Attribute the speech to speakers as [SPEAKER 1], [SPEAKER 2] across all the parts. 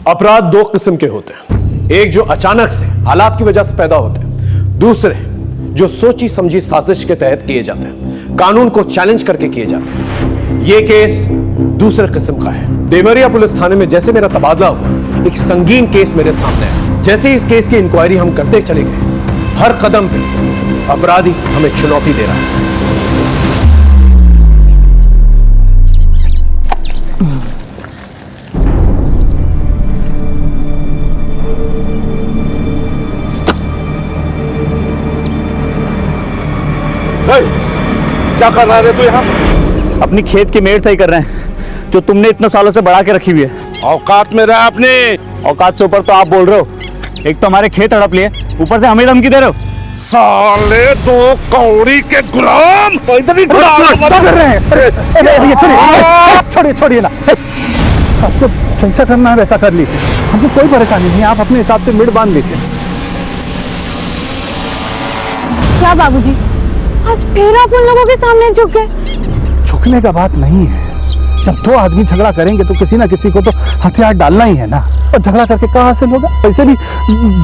[SPEAKER 1] अपराध दो किस्म के होते हैं, एक जो अचानक से हालात की वजह से पैदा होते हैं, दूसरे जो सोची समझी साजिश के तहत किए जाते हैं, कानून को चैलेंज करके किए जाते हैं। यह केस दूसरे किस्म का है। देवरिया पुलिस थाने में जैसे मेरा तबादला हुआ, एक संगीन केस मेरे सामने है। जैसे इस केस की इंक्वायरी हम करते चले गए, हर कदम पे अपराधी हमें चुनौती दे रहा है। क्या कर रहा है तू यहाँ?
[SPEAKER 2] अपनी खेत की मेड़ सही कर रहे हैं जो तुमने इतने सालों से बढ़ा के रखी हुई है।
[SPEAKER 1] औकात में रहा अपने।
[SPEAKER 2] औकात से ऊपर तो आप बोल रहे हो। एक तो हमारे खेत हड़प लिए, ऊपर से हमें धमकी दे रहे हो।
[SPEAKER 1] साले दो कौड़ी के गुलाम
[SPEAKER 2] कर रहे हैं। छोड़िए ना, आपको जैसा करना है वैसा कर लीजिए, हमको कोई परेशानी नहीं है। आप अपने हिसाब से मिड बांध लीजिए।
[SPEAKER 3] क्या बाबूजी, आज फिर आप उन लोगों के सामने झुक गए?
[SPEAKER 2] झुकने का बात नहीं है। जब दो आदमी झगड़ा करेंगे तो किसी ना किसी को तो हथियार डालना ही है ना। और झगड़ा करके क्या हासिल होगा? वैसे भी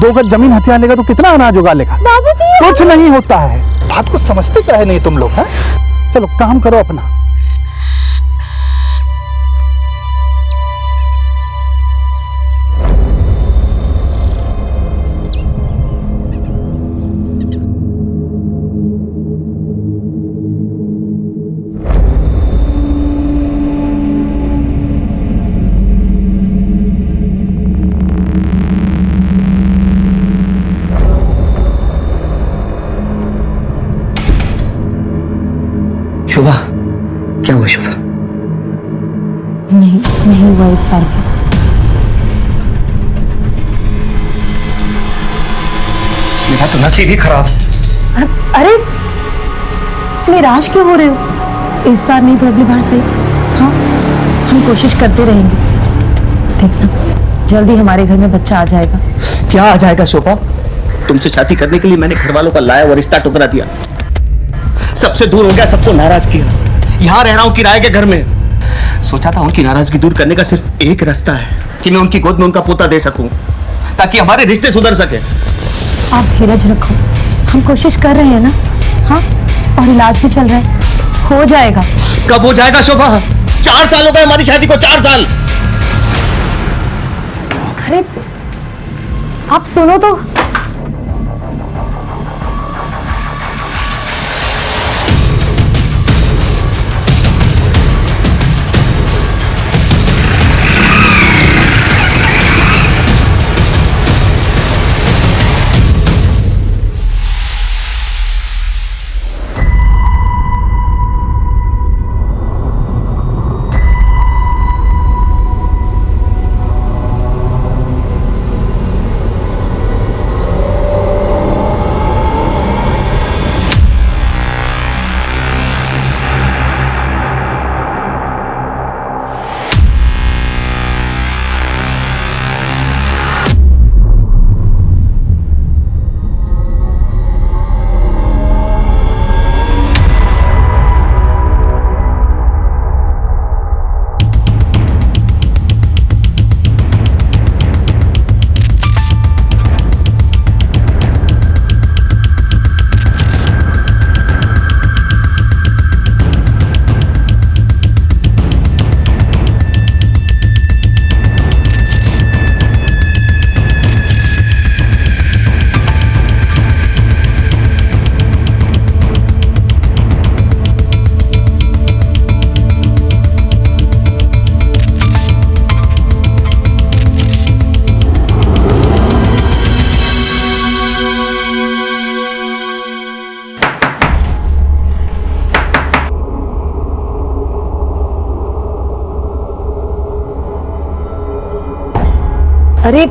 [SPEAKER 2] 2 गज जमीन हथियार लेगा तो कितना अनाज उगा लेगा?
[SPEAKER 3] बाबूजी
[SPEAKER 2] कुछ नहीं होता है। बात को समझते क्या है नहीं तुम लोग? हैं? चलो काम करो अपना।
[SPEAKER 4] शुभा, क्या हुआ शुभा?
[SPEAKER 3] नहीं हुआ इस बार भी।
[SPEAKER 4] मेरा तो नसीब ही खराब।
[SPEAKER 3] अरे निराश क्यों हो रहे हो? इस बार नहीं तो अगली बार सही। हाँ, हम कोशिश करते रहेंगे। देखना, जल्दी हमारे घर में बच्चा आ जाएगा।
[SPEAKER 4] क्या आ जाएगा शोभा? तुमसे शादी करने के लिए मैंने घर वालों का लाया और रिश्ता टुकरा दिया। सबसे दूर हो गया, सबको नाराज किया। यहाँ रह रहा हूँ किराए के घर में। सोचा था उनकी नाराजगी दूर करने का सिर्फ एक रास्ता है कि मैं उनकी गोद में उनका पोता दे सकूं, ताकि हमारे रिश्ते सुधर सके।
[SPEAKER 3] आप धीरज रखो, हम कोशिश कर रहे हैं ना। हाँ, और इलाज भी चल रहा है, हो जाएगा।
[SPEAKER 4] कब हो जाएगा शोभा? 4 साल हो गए हमारी शादी को, 4 साल।
[SPEAKER 3] अरे आप सुनो तो। अरे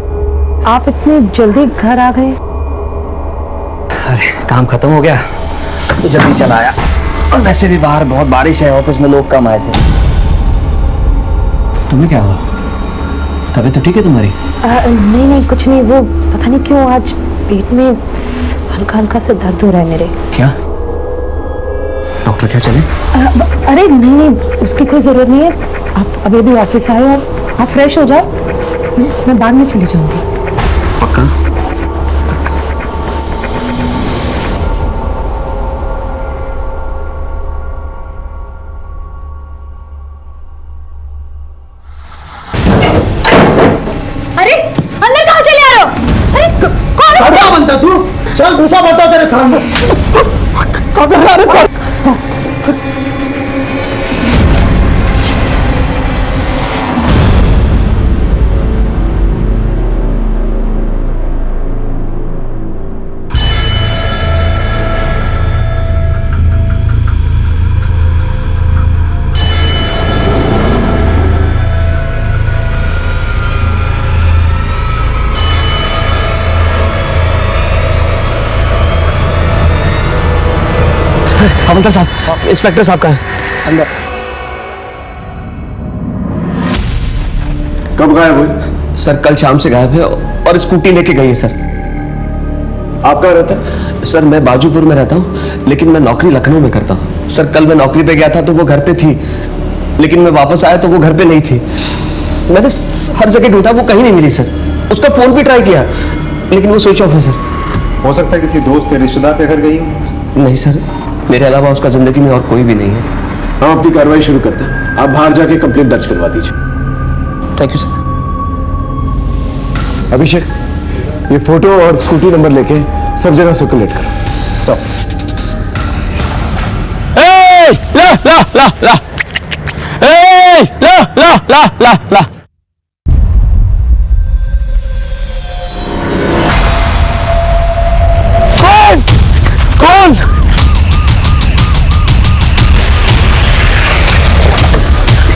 [SPEAKER 3] आप इतनी जल्दी घर आ गए?
[SPEAKER 4] अरे काम खत्म हो गया तो जल्दी चला आया। और वैसे भी बाहर बहुत बारिश है, ऑफिस में लोग कम आए थे। तुम्हें क्या हुआ? तबीयत तो ठीक है तुम्हारी?
[SPEAKER 3] नहीं कुछ नहीं, वो पता नहीं क्यों आज पेट में हल्का हल्का सा दर्द हो रहा है मेरे।
[SPEAKER 4] क्या डॉक्टर क्या चले?
[SPEAKER 3] अरे नहीं उसकी कोई जरूरत नहीं है। आप अभी भी ऑफिस आए और आप फ्रेश हो जाओ, मैं बाद में चली जाऊंगी।
[SPEAKER 4] पक्का?
[SPEAKER 3] अरे अंदर कहाँ चले आ रहे हो? अरे कौन है?
[SPEAKER 1] क्या बनता तू? चल दूसरा बता तेरे काम में।
[SPEAKER 4] हवलदार साहब, इंस्पेक्टर साहब कहाँ हैं?
[SPEAKER 1] अंदर। कब गायब हुए?
[SPEAKER 4] सर कल शाम से गायब है और स्कूटी लेके गई है सर।
[SPEAKER 1] आप कहाँ रहते हैं?
[SPEAKER 4] सर मैं बाजूपुर में रहता हूँ, लेकिन मैं नौकरी लखनऊ में करता हूँ। सर कल मैं नौकरी पे गया था तो वो घर पे थी, लेकिन मैं वापस आया तो वो घर पे नहीं थी। मैंने हर जगह ढूंढा, वो कहीं नहीं मिली सर। उसका फोन भी ट्राई किया, लेकिन वो स्विच ऑफ है सर।
[SPEAKER 5] हो सकता है किसी दोस्त या रिश्तेदार के घर गई हो।
[SPEAKER 4] नहीं सर, मेरे अलावा उसका जिंदगी में और कोई भी नहीं है।
[SPEAKER 1] हम अपनी कार्रवाई शुरू करते हैं। आप बाहर जाके कंप्लेंट दर्ज करवा दीजिए।
[SPEAKER 4] Thank you sir.
[SPEAKER 1] अभिषेक, ये फोटो और स्कूटी नंबर लेके सब जगह सर्कुलेट करो। सब।
[SPEAKER 4] ला ला ला ला ला ला ला ला ला। कौन कौन?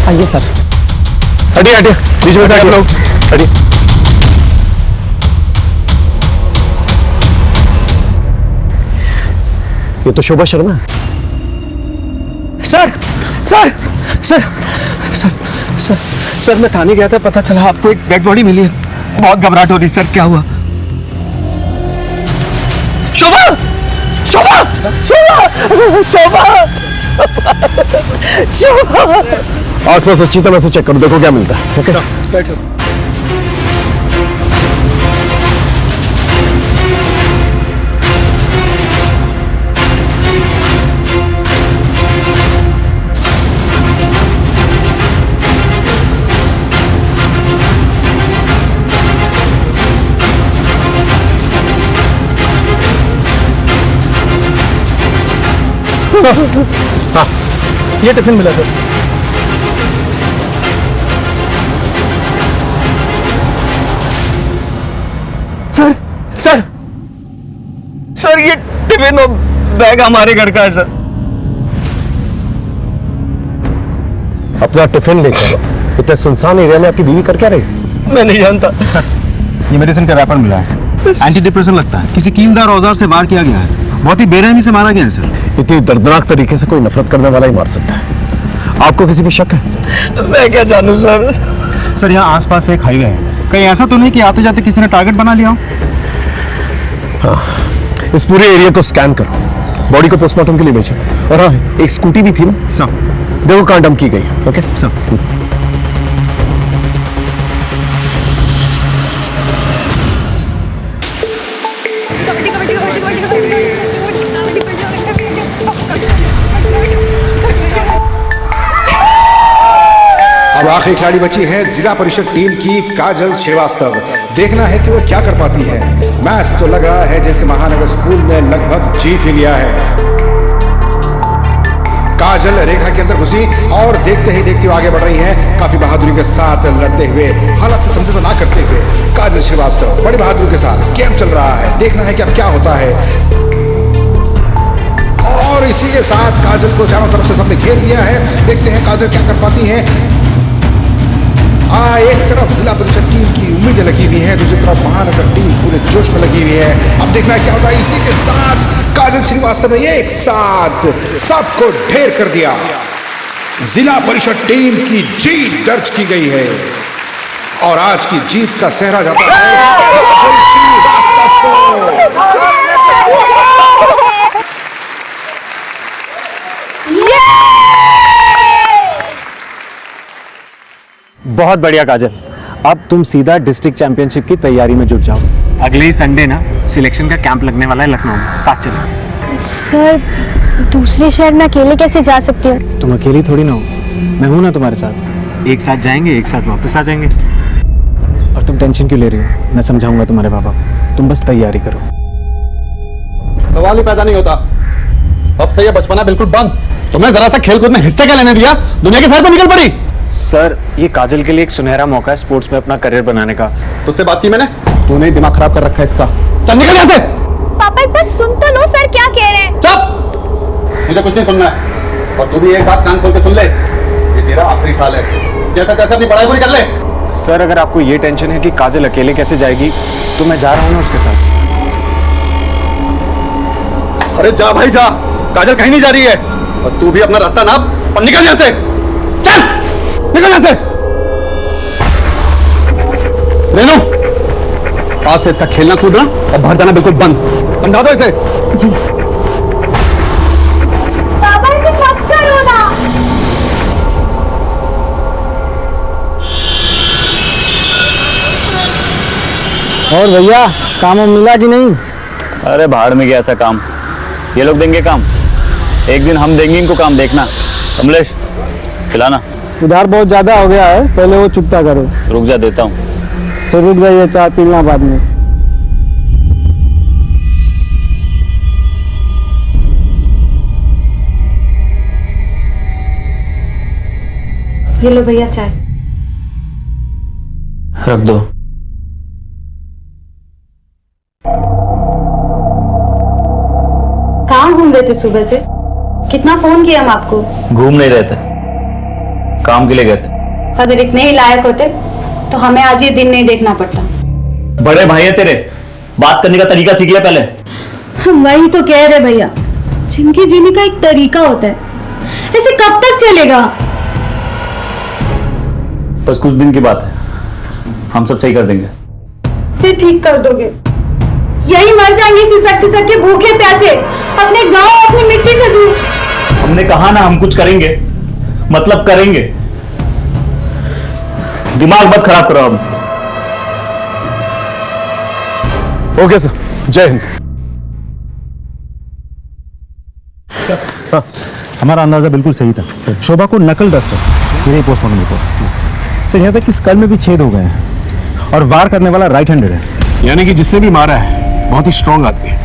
[SPEAKER 1] आइए सर। हटिए हटिए, बीच में से आगे लोग हटिए। ये तो शोभा शर्मा है।
[SPEAKER 4] Sir sir sir sir sir sir मैं थाने गया था, पता चला आपको एक डेड बॉडी मिली है। बहुत घबराहट हो रही सर, क्या हुआ? शोभा शोभा शोभा शोभा शोभा।
[SPEAKER 1] आसपास अच्छी तरह से चेक करो, देखो क्या मिलता है। ओके
[SPEAKER 4] बैठो।
[SPEAKER 1] सर, हाँ, ये टिफिन मिला सर।
[SPEAKER 4] सर सर सर ये टिफिन और बैग हमारे घर का है सर।
[SPEAKER 1] अपना टिफिन लेकर इतने सुनसान एरिया में आपकी बीवी कर क्या रही थी?
[SPEAKER 4] मैं नहीं जानता
[SPEAKER 5] सर, ये मेडिसिन का रैपर मिला है। एंटी डिप्रेशन लगता है, किसी कीमदार औजार से वार किया गया है। बहुत ही बेरहमी से मारा गया है सर।
[SPEAKER 1] इतनी दर्दनाक तरीके से कोई नफरत करने वाला ही मार सकता है। आपको किसी पे शक है?
[SPEAKER 4] मैं क्या जानूं सर।
[SPEAKER 5] सर यहाँ आसपास एक हाईवे है, कहीं ऐसा तो नहीं कि आते जाते किसी ने टारगेट बना लिया हो?
[SPEAKER 1] हाँ, इस पूरे एरिया को स्कैन करो, बॉडी को पोस्टमार्टम के लिए भेजो। और हाँ, एक स्कूटी भी थी ना
[SPEAKER 5] सर।
[SPEAKER 1] देखो कहाँ डंप की गई। Okay
[SPEAKER 5] sir.
[SPEAKER 6] अब आखिरी खिलाड़ी बची है जिला परिषद टीम की काजल श्रीवास्तव। देखना है कि वो क्या कर पाती है। मैच तो लग रहा है जैसे महानगर स्कूल ने लगभग जीत ही लिया है। काजल रेखा के अंदर घुसी और देखते ही देखते आगे बढ़ रही है, काफी बहादुरी के साथ लड़ते हुए, हालात से समझौता ना करते हुए। काजल श्रीवास्तव बड़ी बहादुरी के साथ गेम चल रहा है। देखना है कि अब क्या होता है। और इसी के साथ काजल को चारों तरफ से सबने घेर लिया है। देखते हैं काजल क्या कर पाती है। एक तरफ जिला परिषद टीम की उम्मीदें लगी हुई है, दूसरी तरफ महानगर टीम पूरे जोश में लगी हुई है। अब देखना है क्या होता है। इसी के साथ काजल श्रीवास्तव ने एक साथ सबको ढेर कर दिया। जिला परिषद टीम की जीत दर्ज की गई है और आज की जीत का सेहरा जाता है काजल श्रीवास्तव को।
[SPEAKER 7] बहुत बढ़िया काजल,
[SPEAKER 5] अब तुम सीधा डिस्ट्रिक्ट चैंपियनशिप की तैयारी में जुट जाओ। अगले ही संडे ना सिलेक्शन का कैंप लगने वाला है लखनऊ में, साथ चलो।
[SPEAKER 7] सर दूसरे शहर में अकेले कैसे जा सकती हूँ?
[SPEAKER 5] तुम अकेली थोड़ी ना हो, मैं हूं ना तुम्हारे साथ। एक साथ जाएंगे, एक साथ वापस आ जाएंगे। और तुम टेंशन क्यों ले रही हो? मैं समझाऊंगा तुम्हारे पापा को, तुम बस तैयारी करो।
[SPEAKER 8] सवाल ही पैदा नहीं होता। अब से ये बचपना बिल्कुल बंद। तुम्हें जरा सा खेलकूद में हिस्से क्या लेने दिया? दुनिया की सैर पर निकल पड़ी।
[SPEAKER 5] सर ये काजल के लिए एक सुनहरा मौका है स्पोर्ट्स में अपना करियर बनाने का।
[SPEAKER 8] तुझसे बात की मैंने? तूने दिमाग खराब कर रखा है इसका। चल निकल यहाँ से।
[SPEAKER 7] पापा एक बार सुन तो लो, सर क्या कह रहे हैं?
[SPEAKER 8] चुप, मुझे कुछ नहीं सुनना है। और तू भी एक बात कान खोल के सुन ले, ये तेरा आखिरी साल है। जैसा तैसा अपनी पढ़ाई पूरी कर ले।
[SPEAKER 5] सर अगर आपको ये टेंशन है कि काजल अकेले कैसे जाएगी, तो मैं जा रहा हूँ ना उसके साथ।
[SPEAKER 8] अरे जा भाई जा, काजल कहीं नहीं जा रही है। और तू भी अपना रास्ता नाप और निकल यहाँ से। चल निकल यहाँ से। रेनू, आज से इसका खेलना कूदना और बाहर जाना बिल्कुल बंद। समझा दो इसे।
[SPEAKER 3] जी।
[SPEAKER 7] पापा इसे मत करो ना।
[SPEAKER 2] और भैया काम मिला कि नहीं?
[SPEAKER 9] अरे भाड़ में गया ऐसा काम, ये लोग देंगे काम, एक दिन हम देंगे इनको काम, देखना। कमलेश खिलाना।
[SPEAKER 2] उधार बहुत ज्यादा हो गया है, पहले वो चुकता करो।
[SPEAKER 9] रुक जा, देता हूँ।
[SPEAKER 2] तो रुक जाइए, चाय पीना बाद में।
[SPEAKER 7] ये लो भैया चाय।
[SPEAKER 9] रख दो।
[SPEAKER 7] कहाँ घूम रहे थे सुबह से? कितना फोन किया हम आपको?
[SPEAKER 9] घूम नहीं रहे थे, काम के लिए गए थे।
[SPEAKER 7] अगर इतने ही लायक होते तो हमें आज ये दिन नहीं देखना पड़ता।
[SPEAKER 9] बड़े भाई है तेरे, बात करने का तरीका सीख ले पहले।
[SPEAKER 7] हम वही तो कह रहे भैया, जिंदगी जीने का एक तरीका होता है, ऐसे कब तक चलेगा?
[SPEAKER 9] बस कुछ दिन की बात है, हम सब सही कर देंगे।
[SPEAKER 7] से ठीक कर दोगे? यही मर जाएंगे सिसक के भूखे प्यासे, अपने गांव अपनी मिट्टी से दूर।
[SPEAKER 9] हमने कहा ना हम कुछ करेंगे, मतलब करेंगे। दिमाग मत खराब करो अब।
[SPEAKER 1] ओके सर, जय हिंद।
[SPEAKER 5] हाँ, हमारा अंदाजा बिल्कुल सही था। शोभा को नकल डस्ट है, फिर पोस्टमार्टम रिपोर्ट। सर यहाँ तक कि स्कल में भी छेद हो गए हैं और वार करने वाला राइट हैंडेड है।
[SPEAKER 1] यानी कि जिसने भी मारा है बहुत ही स्ट्रांग आदमी है,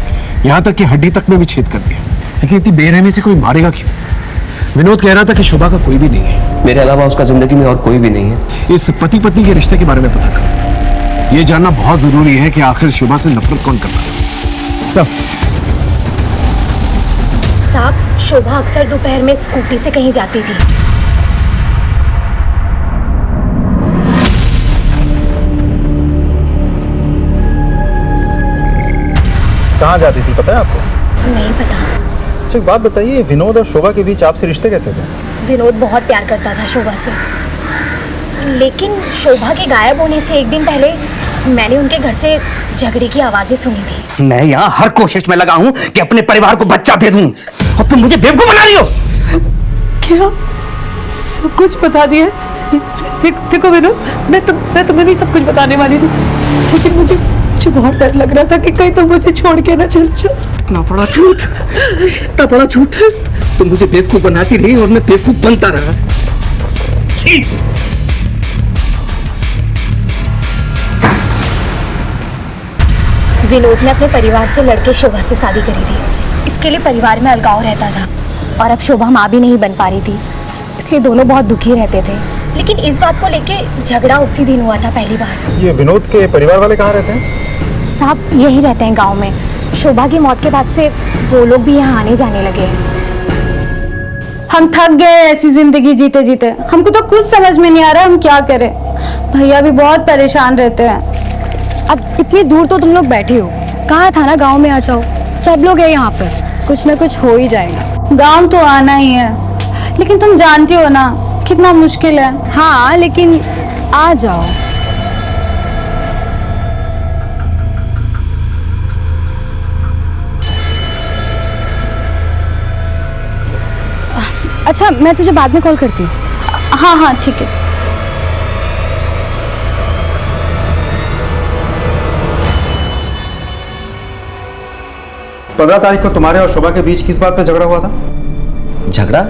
[SPEAKER 1] यहाँ तक कि हड्डी तक में भी छेद कर दिया। लेकिन इतनी बेरहमी से कोई मारेगा क्यों? विनोद कह रहा था कि शोभा का कोई भी नहीं है।
[SPEAKER 4] मेरे अलावा उसका जिंदगी में और कोई भी नहीं है।
[SPEAKER 1] इस पति पत्नी के रिश्ते के बारे में पता कर, ये जानना बहुत जरूरी है कि आखिर शोभा से नफरत कौन करता है। सब
[SPEAKER 7] साहब, शोभा अक्सर दोपहर में स्कूटी से कहीं जाती थी।
[SPEAKER 5] कहाँ जाती थी पता है आपको?
[SPEAKER 7] नहीं पता।
[SPEAKER 5] अच्छा एक बात बताइए, विनोद और शोभा के बीच आपसे रिश्ते कैसे थे?
[SPEAKER 7] विनोद बहुत प्यार करता था शोभा से, लेकिन शोभा के गायब होने से एक दिन पहले मैंने उनके घर से झगड़े की आवाजें सुनी थी।
[SPEAKER 4] मैं यहाँ हर कोशिश में लगा हूँ कि अपने परिवार को बच्चा दे दूँ, और तुम मुझे बेवकूफ बना रही हो।
[SPEAKER 3] क्या सब कुछ बता दिया? देखो विनोद, मैं तुम्हें भी सब कुछ बताने वाली थी, लेकिन मुझे बहुत डर लग रहा था कि कहीं तुम मुझे छोड़ के ना चल जाओ।
[SPEAKER 4] इतना बड़ा झूठ, इतना बड़ा झूठ। तुम मुझे बेवकूफ बनाती रही और मैं बेवकूफ बनता रहा। छी!
[SPEAKER 7] विनोद ने अपने परिवार से लड़के शोभा से शादी करी थी। इसके लिए परिवार में अलगाव रहता था और अब शोभा माँ भी नहीं बन पा रही थी, इसलिए दोनों बहुत दुखी रहते थे। लेकिन इस बात को लेके झगड़ा उसी दिन हुआ था पहली बार।
[SPEAKER 5] ये विनोद के परिवार वाले कहाँ रहते हैं?
[SPEAKER 7] साहब यही रहते हैं गांव में। शोभा की मौत के बाद से वो लोग भी यहाँ आने जाने लगे हैं। हम थक गए ऐसी जिंदगी जीते जीते, हमको तो कुछ समझ में नहीं आ रहा हम क्या करें। भैया भी बहुत परेशान रहते हैं।
[SPEAKER 3] अब इतनी दूर तो तुम लोग बैठे हो, कहा था ना गांव में आ जाओ, सब लोग हैं यहाँ पर, कुछ ना कुछ हो ही जाएगा।
[SPEAKER 7] गांव तो आना ही है, लेकिन तुम जानती हो ना कितना मुश्किल है।
[SPEAKER 3] हाँ लेकिन आ जाओ। अच्छा मैं तुझे बाद में कॉल करती हूँ।
[SPEAKER 7] हाँ हाँ ठीक है।
[SPEAKER 5] 15 तारीख को तुम्हारे और शोभा के बीच किस बात पे झगड़ा हुआ था?
[SPEAKER 4] झगड़ा?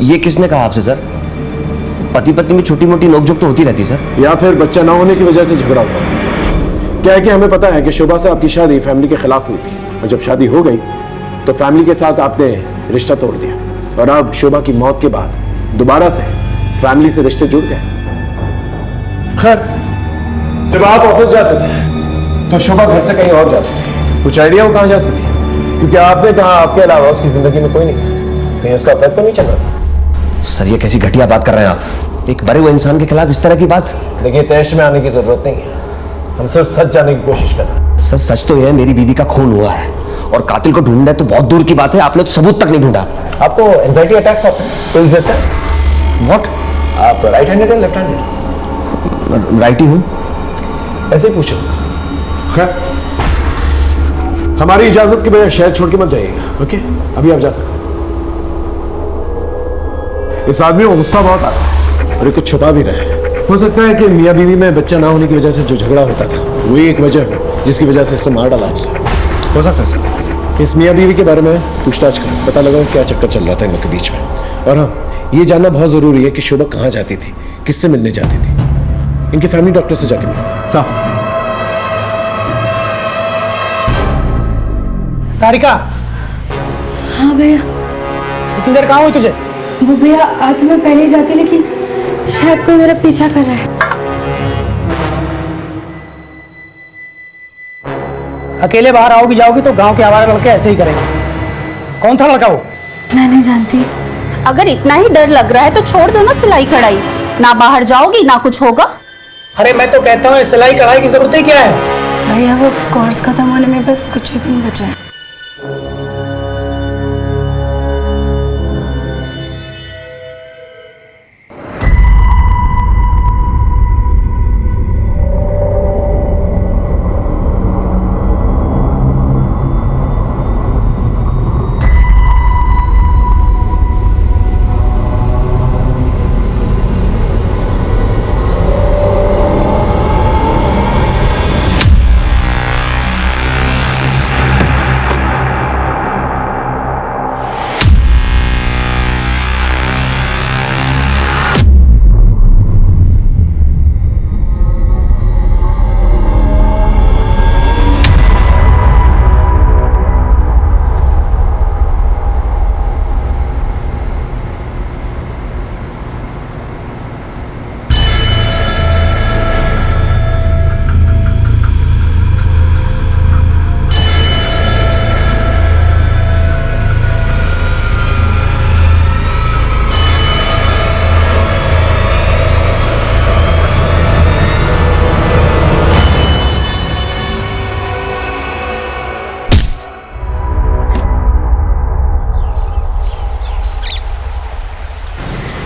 [SPEAKER 4] ये किसने कहा आपसे सर? पति पत्नी में छोटी मोटी नोकझोंक तो होती रहती सर।
[SPEAKER 1] या फिर बच्चा ना होने की वजह से झगड़ा हुआ था? क्या है कि हमें पता है कि शोभा से आपकी शादी फैमिली के खिलाफ हुई थी, और जब शादी हो गई तो फैमिली के साथ आपने रिश्ता तोड़ दिया, और अब शोभा की मौत के बाद दोबारा से फैमिली से रिश्ते जुड़ गए। खैर, जब आप ऑफिस जाते थे तो शोभा घर से कहीं और जाती थी। कुछ आइडिया वो कहाँ जाती थी? क्योंकि आपने कहा आपके अलावा उसकी जिंदगी में कोई नहीं था, कहीं उसका अफेयर तो नहीं चल रहा था?
[SPEAKER 4] सर ये कैसी घटिया बात कर रहे हैं आप? एक मरे हुए इंसान के खिलाफ इस तरह की बात?
[SPEAKER 1] देखिए, तैश में आने की जरूरत नहीं है, हम सिर्फ सच जानने की कोशिश कर रहे हैं।
[SPEAKER 4] सर सच तो यह है मेरी बीवी का खून हुआ है, और कातिल को ढूंढना है तो बहुत दूर की बात है, आपने तो सबूत तक नहीं ढूंढा।
[SPEAKER 1] आपको एंजाइटी अटैक्स आते हैं? तो देता है?
[SPEAKER 4] व्हाट?
[SPEAKER 1] आप राइट हैंडेड या लेफ्ट हैंडेड?
[SPEAKER 4] राइट ही हूं।
[SPEAKER 1] ऐसे ही पूछो। खैर, हमारी इजाजत के बगैर शहर छोड़ के मत जाइएगा, ओके? अभी आप जा सकते हैं। इस आदमी को गुस्सा बहुत आता है और ये कुछ छुपा भी रहे हैं। हो सकता है कि मियां बीवी में बच्चा ना होने की वजह से जो झगड़ा होता था वही एक वजह हो जिसकी वजह से इससे मार डाला उसे।
[SPEAKER 5] हो सकता है सर।
[SPEAKER 1] इस मियां बीवी के बारे में पूछताछ करो, पता लगाओ क्या चक्कर चल रहा था इनके बीच में। और हाँ, ये जानना बहुत जरूरी है कि शोभा कहाँ जाती थी, किससे मिलने जाती थी। इनके फैमिली डॉक्टर से जाके मिलो।
[SPEAKER 5] साहब,
[SPEAKER 2] सारिका।
[SPEAKER 7] हाँ भैया।
[SPEAKER 2] इतनी देर कहाँ हुई तुझे?
[SPEAKER 7] वो भैया आज तो मैं पहले ही जाती, लेकिन शायद कोई मेरा पीछा कर रहा है।
[SPEAKER 2] अकेले बाहर आओगी जाओगी तो गांव के आवारा लड़के ऐसे ही करेंगे। कौन था लड़का वो?
[SPEAKER 7] मैं नहीं जानती।
[SPEAKER 10] अगर इतना ही डर लग रहा है तो छोड़ दो ना सिलाई कढ़ाई, ना बाहर जाओगी ना कुछ होगा।
[SPEAKER 2] अरे मैं तो कहता हूँ सिलाई कढ़ाई की जरूरत ही क्या है?
[SPEAKER 7] भैया वो कोर्स खत्म होने में बस कुछ ही दिन बचा है।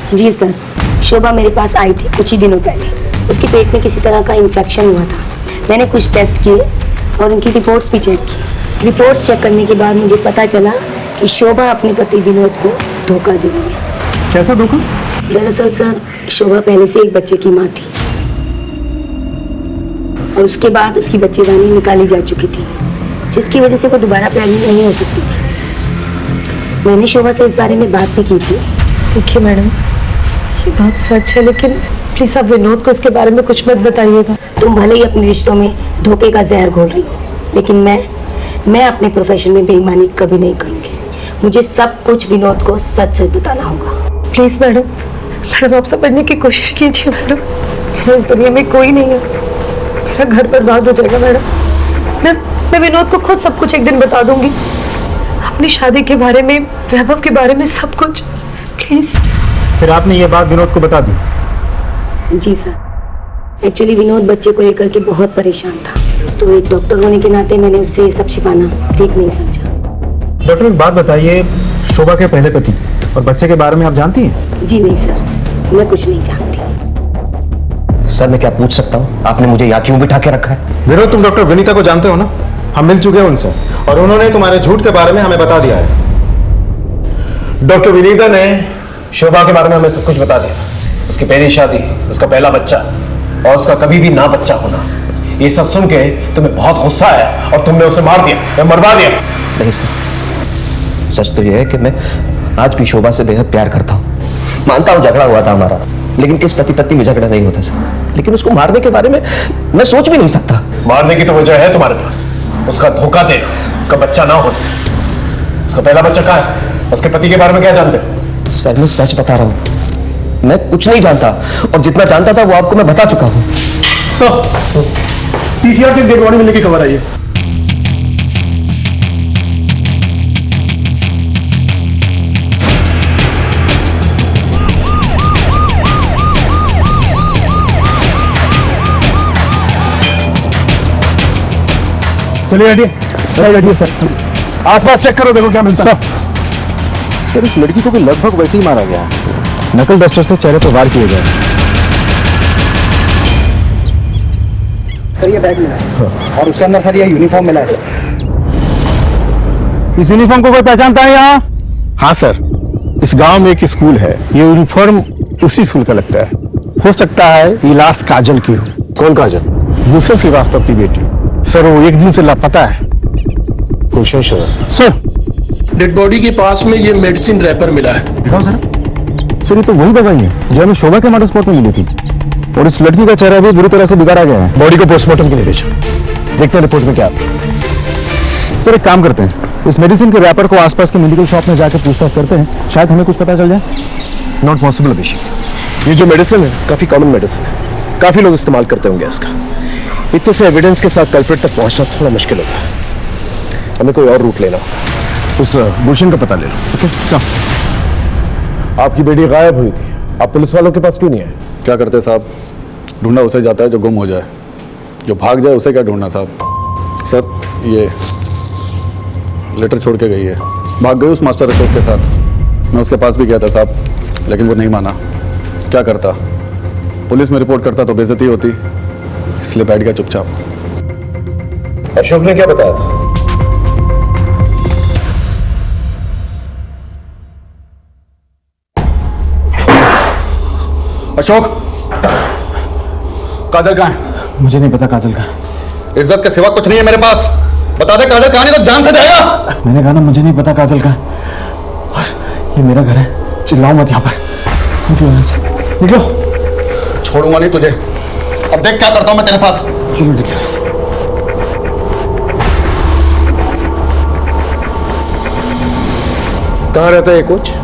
[SPEAKER 11] जी सर, शोभा मेरे पास आई थी कुछ ही दिनों पहले। उसके पेट में किसी तरह का इन्फेक्शन हुआ था। मैंने कुछ टेस्ट किए और उनकी रिपोर्ट्स भी चेक की। रिपोर्ट्स चेक करने के बाद मुझे पता चला कि शोभा अपने पति विनोद को धोखा दे रही है।
[SPEAKER 5] कैसा धोखा?
[SPEAKER 11] दरअसल सर, शोभा पहले से एक बच्चे की माँ थी और उसके बाद उसकी बच्चेदानी निकाली जा चुकी थी, जिसकी वजह से वो दोबारा प्रेग्नेंट नहीं हो सकती थी। मैंने शोभा से इस बारे में बात भी की थी।
[SPEAKER 3] देखिए मैडम, ये बात सच है, लेकिन प्लीज आप विनोद को इसके बारे में कुछ मत बताइएगा।
[SPEAKER 11] तुम भले ही अपने रिश्तों में धोखे का जहर घोल रही हो, लेकिन मैं अपने प्रोफेशन में बेईमानी कभी नहीं करूंगी। मुझे सब कुछ विनोद को सच सच बताना होगा।
[SPEAKER 3] प्लीज मैडम आप समझने की कोशिश कीजिए मैडम। इस दुनिया में कोई नहीं है, मेरा घर बर्बाद हो जाएगा मैडम। मैं विनोद को खुद सब कुछ एक दिन बता दूंगी, अपनी शादी के बारे में, वैभव के बारे में, सब कुछ। प्लीज।
[SPEAKER 5] फिर आपने ये बात विनोद को बता दी?
[SPEAKER 11] जी सर, एक्चुअली विनोद बच्चे को लेकर के बहुत परेशान था, तो एक डॉक्टर होने के नाते मैंने उससे ये सब छिपाना ठीक नहीं समझा।
[SPEAKER 5] डॉक्टर एक बात बताइए, शोभा के पहले पति और बच्चे के बारे में आप जानती हैं?
[SPEAKER 11] जी नहीं सर, मैं कुछ नहीं जानती।
[SPEAKER 4] सर मैं क्या पूछ सकता हूँ, आपने मुझे यहाँ क्यों बिठा के रखा है?
[SPEAKER 5] विनोद, तुम डॉक्टर विनीता को जानते हो ना? हम मिल चुके हैं उनसे और उन्होंने तुम्हारे झूठ के बारे में हमें बता दिया है।
[SPEAKER 1] डॉक्टर विनीता ने शोभा के बारे में हमें सब कुछ बता दिया। उसकी पहली शादी, उसका पहला बच्चा और उसका कभी भी ना बच्चा होना। ये सब सुन के तुम्हें बहुत गुस्सा आया और तुमने उसे मार दिया या मरवा दिया।
[SPEAKER 4] नहीं सर, सच तो यह है कि मैं आज भी शोभा से बेहद प्यार करता हूँ। मानता हूँ झगड़ा हुआ था हमारा, लेकिन किस पति पत्नी में झगड़ा नहीं होता सर। लेकिन उसको मारने के बारे में मैं सोच भी नहीं सकता।
[SPEAKER 1] मारने की तो वजह है तुम्हारे पास, उसका धोखा देना, उसका बच्चा ना होना। उसका पहला बच्चा कहाँ है? उसके पति के बारे में क्या जानते हो?
[SPEAKER 4] सर मैं सच बता रहा हूँ, मैं कुछ नहीं जानता, और जितना जानता था वो आपको मैं बता चुका हूँ।
[SPEAKER 2] सर, पीसीआर से डेड बॉडी मिलने की खबर आई है। चलिए हटिए सर, आसपास चेक करो, देखो क्या मिलता है।
[SPEAKER 5] सर इस लड़की को भी लगभग वैसे ही मारा गया है, नकल डस्टर से चेहरे पर वार किए गए।
[SPEAKER 2] सर ये बैग मिला है और उसके अंदर सर ये यूनिफॉर्म मिला है। इस यूनिफॉर्म को कोई पहचानता है यहाँ?
[SPEAKER 5] हाँ सर, इस गांव में एक स्कूल है, ये यूनिफॉर्म उसी स्कूल का लगता है। हो सकता है ये लास्ट काजल की हो।
[SPEAKER 1] कौन काजल?
[SPEAKER 5] गुलशन श्रीवास्तव की बेटी। सर वो एक दिन से लापता है।
[SPEAKER 1] गुलशन श्रीवास्तव?
[SPEAKER 2] सर डेड बॉडी के पास में ये मेडिसिन रैपर मिला है।
[SPEAKER 5] सर ये तो वही दवाई है जो हमें शोभा के मर्डर स्पॉट में मिली थी, और इस लड़की का चेहरा भी बुरी तरह से बिगाड़ा गया है।
[SPEAKER 1] बॉडी को पोस्टमार्टम के लिए भेजो, देखते हैं रिपोर्ट में क्या आता है।
[SPEAKER 5] सर एक काम करते हैं, इस मेडिसिन के रैपर को आसपास के मेडिकल शॉप में जाकर पूछताछ करते हैं, शायद हमें कुछ पता चल जाए।
[SPEAKER 1] नॉट पॉसिबल अभिषेक, ये जो मेडिसिन है काफी कॉमन मेडिसिन है, काफी लोग इस्तेमाल करते होंगे इसका। इतने से एविडेंस के साथ कल्प्रिट तक पहुंचना थोड़ा मुश्किल होता है, हमें कोई और रूट लेना होता।
[SPEAKER 5] उस गुलशन का पता ले लो। ओके चल।
[SPEAKER 1] आपकी बेटी गायब हुई थी, आप पुलिस वालों के पास क्यों नहीं आए?
[SPEAKER 8] क्या करते साहब, ढूंढा उसे जाता है जो गुम हो जाए, जो भाग जाए उसे क्या ढूंढना साहब। सर ये लेटर छोड़ के गई है, भाग गई उस मास्टर अशोक के साथ। मैं उसके पास भी गया था साहब, लेकिन वो नहीं माना। क्या करता, पुलिस में रिपोर्ट करता तो बेइज्जती होती, इसलिए बैठ गया चुपचाप।
[SPEAKER 1] अशोक ने क्या बताया था?
[SPEAKER 8] अशोक, काजल कहाँ है?
[SPEAKER 5] मुझे नहीं पता काजल का।
[SPEAKER 8] इज्जत के सिवा कुछ नहीं है मेरे पास, बता दे काजल कहाँ, नहीं तो जान से जाएगा।
[SPEAKER 5] मैंने कहा ना मुझे नहीं पता काजल का, और ये मेरा घर है, चिल्लाओ मत यहाँ पर। निकलो यहाँ से, निकलो।
[SPEAKER 8] छोड़ूंगा नहीं तुझे, अब देख क्या करता हूँ मैं तेरे साथ।
[SPEAKER 5] चलो निकलो यहाँ से।
[SPEAKER 1] कहाँ रहता है ये कोच?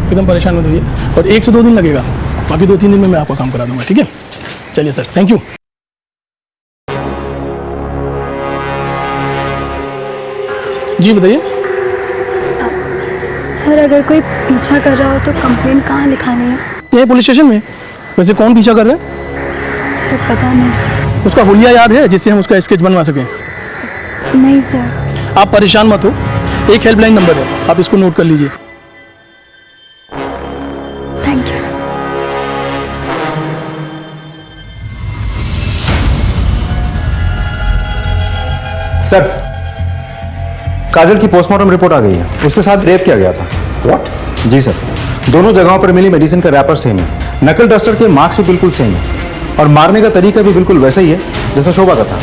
[SPEAKER 2] एकदम परेशान मत होइए, और 1 से 2 दिन लगेगा, बाकी 2-3 दिन में मैं आपका काम करा दूंगा। ठीक है, चलिए सर, थैंक यू। जी बताइए।
[SPEAKER 7] सर अगर कोई पीछा कर रहा हो तो कंप्लेंट कहाँ लिखानी है?
[SPEAKER 2] ये पुलिस स्टेशन में। वैसे कौन पीछा कर रहा है?
[SPEAKER 7] सर पता नहीं।
[SPEAKER 2] उसका हुलिया याद है जिससे हम उसका स्केच बनवा सकें?
[SPEAKER 7] नहीं सर।
[SPEAKER 2] आप परेशान मत हो, एक हेल्पलाइन नंबर है, आप इसको नोट कर लीजिए।
[SPEAKER 7] Thank you.
[SPEAKER 5] सर काजल की पोस्टमार्टम रिपोर्ट आ गई है, उसके साथ रेप किया गया था।
[SPEAKER 1] व्हाट?
[SPEAKER 5] जी सर, दोनों जगहों पर मिली मेडिसिन का रैपर सेम है, नकल डस्टर के मार्क्स भी बिल्कुल सेम है, और मारने का तरीका भी बिल्कुल वैसा ही है जैसा शोभा का था।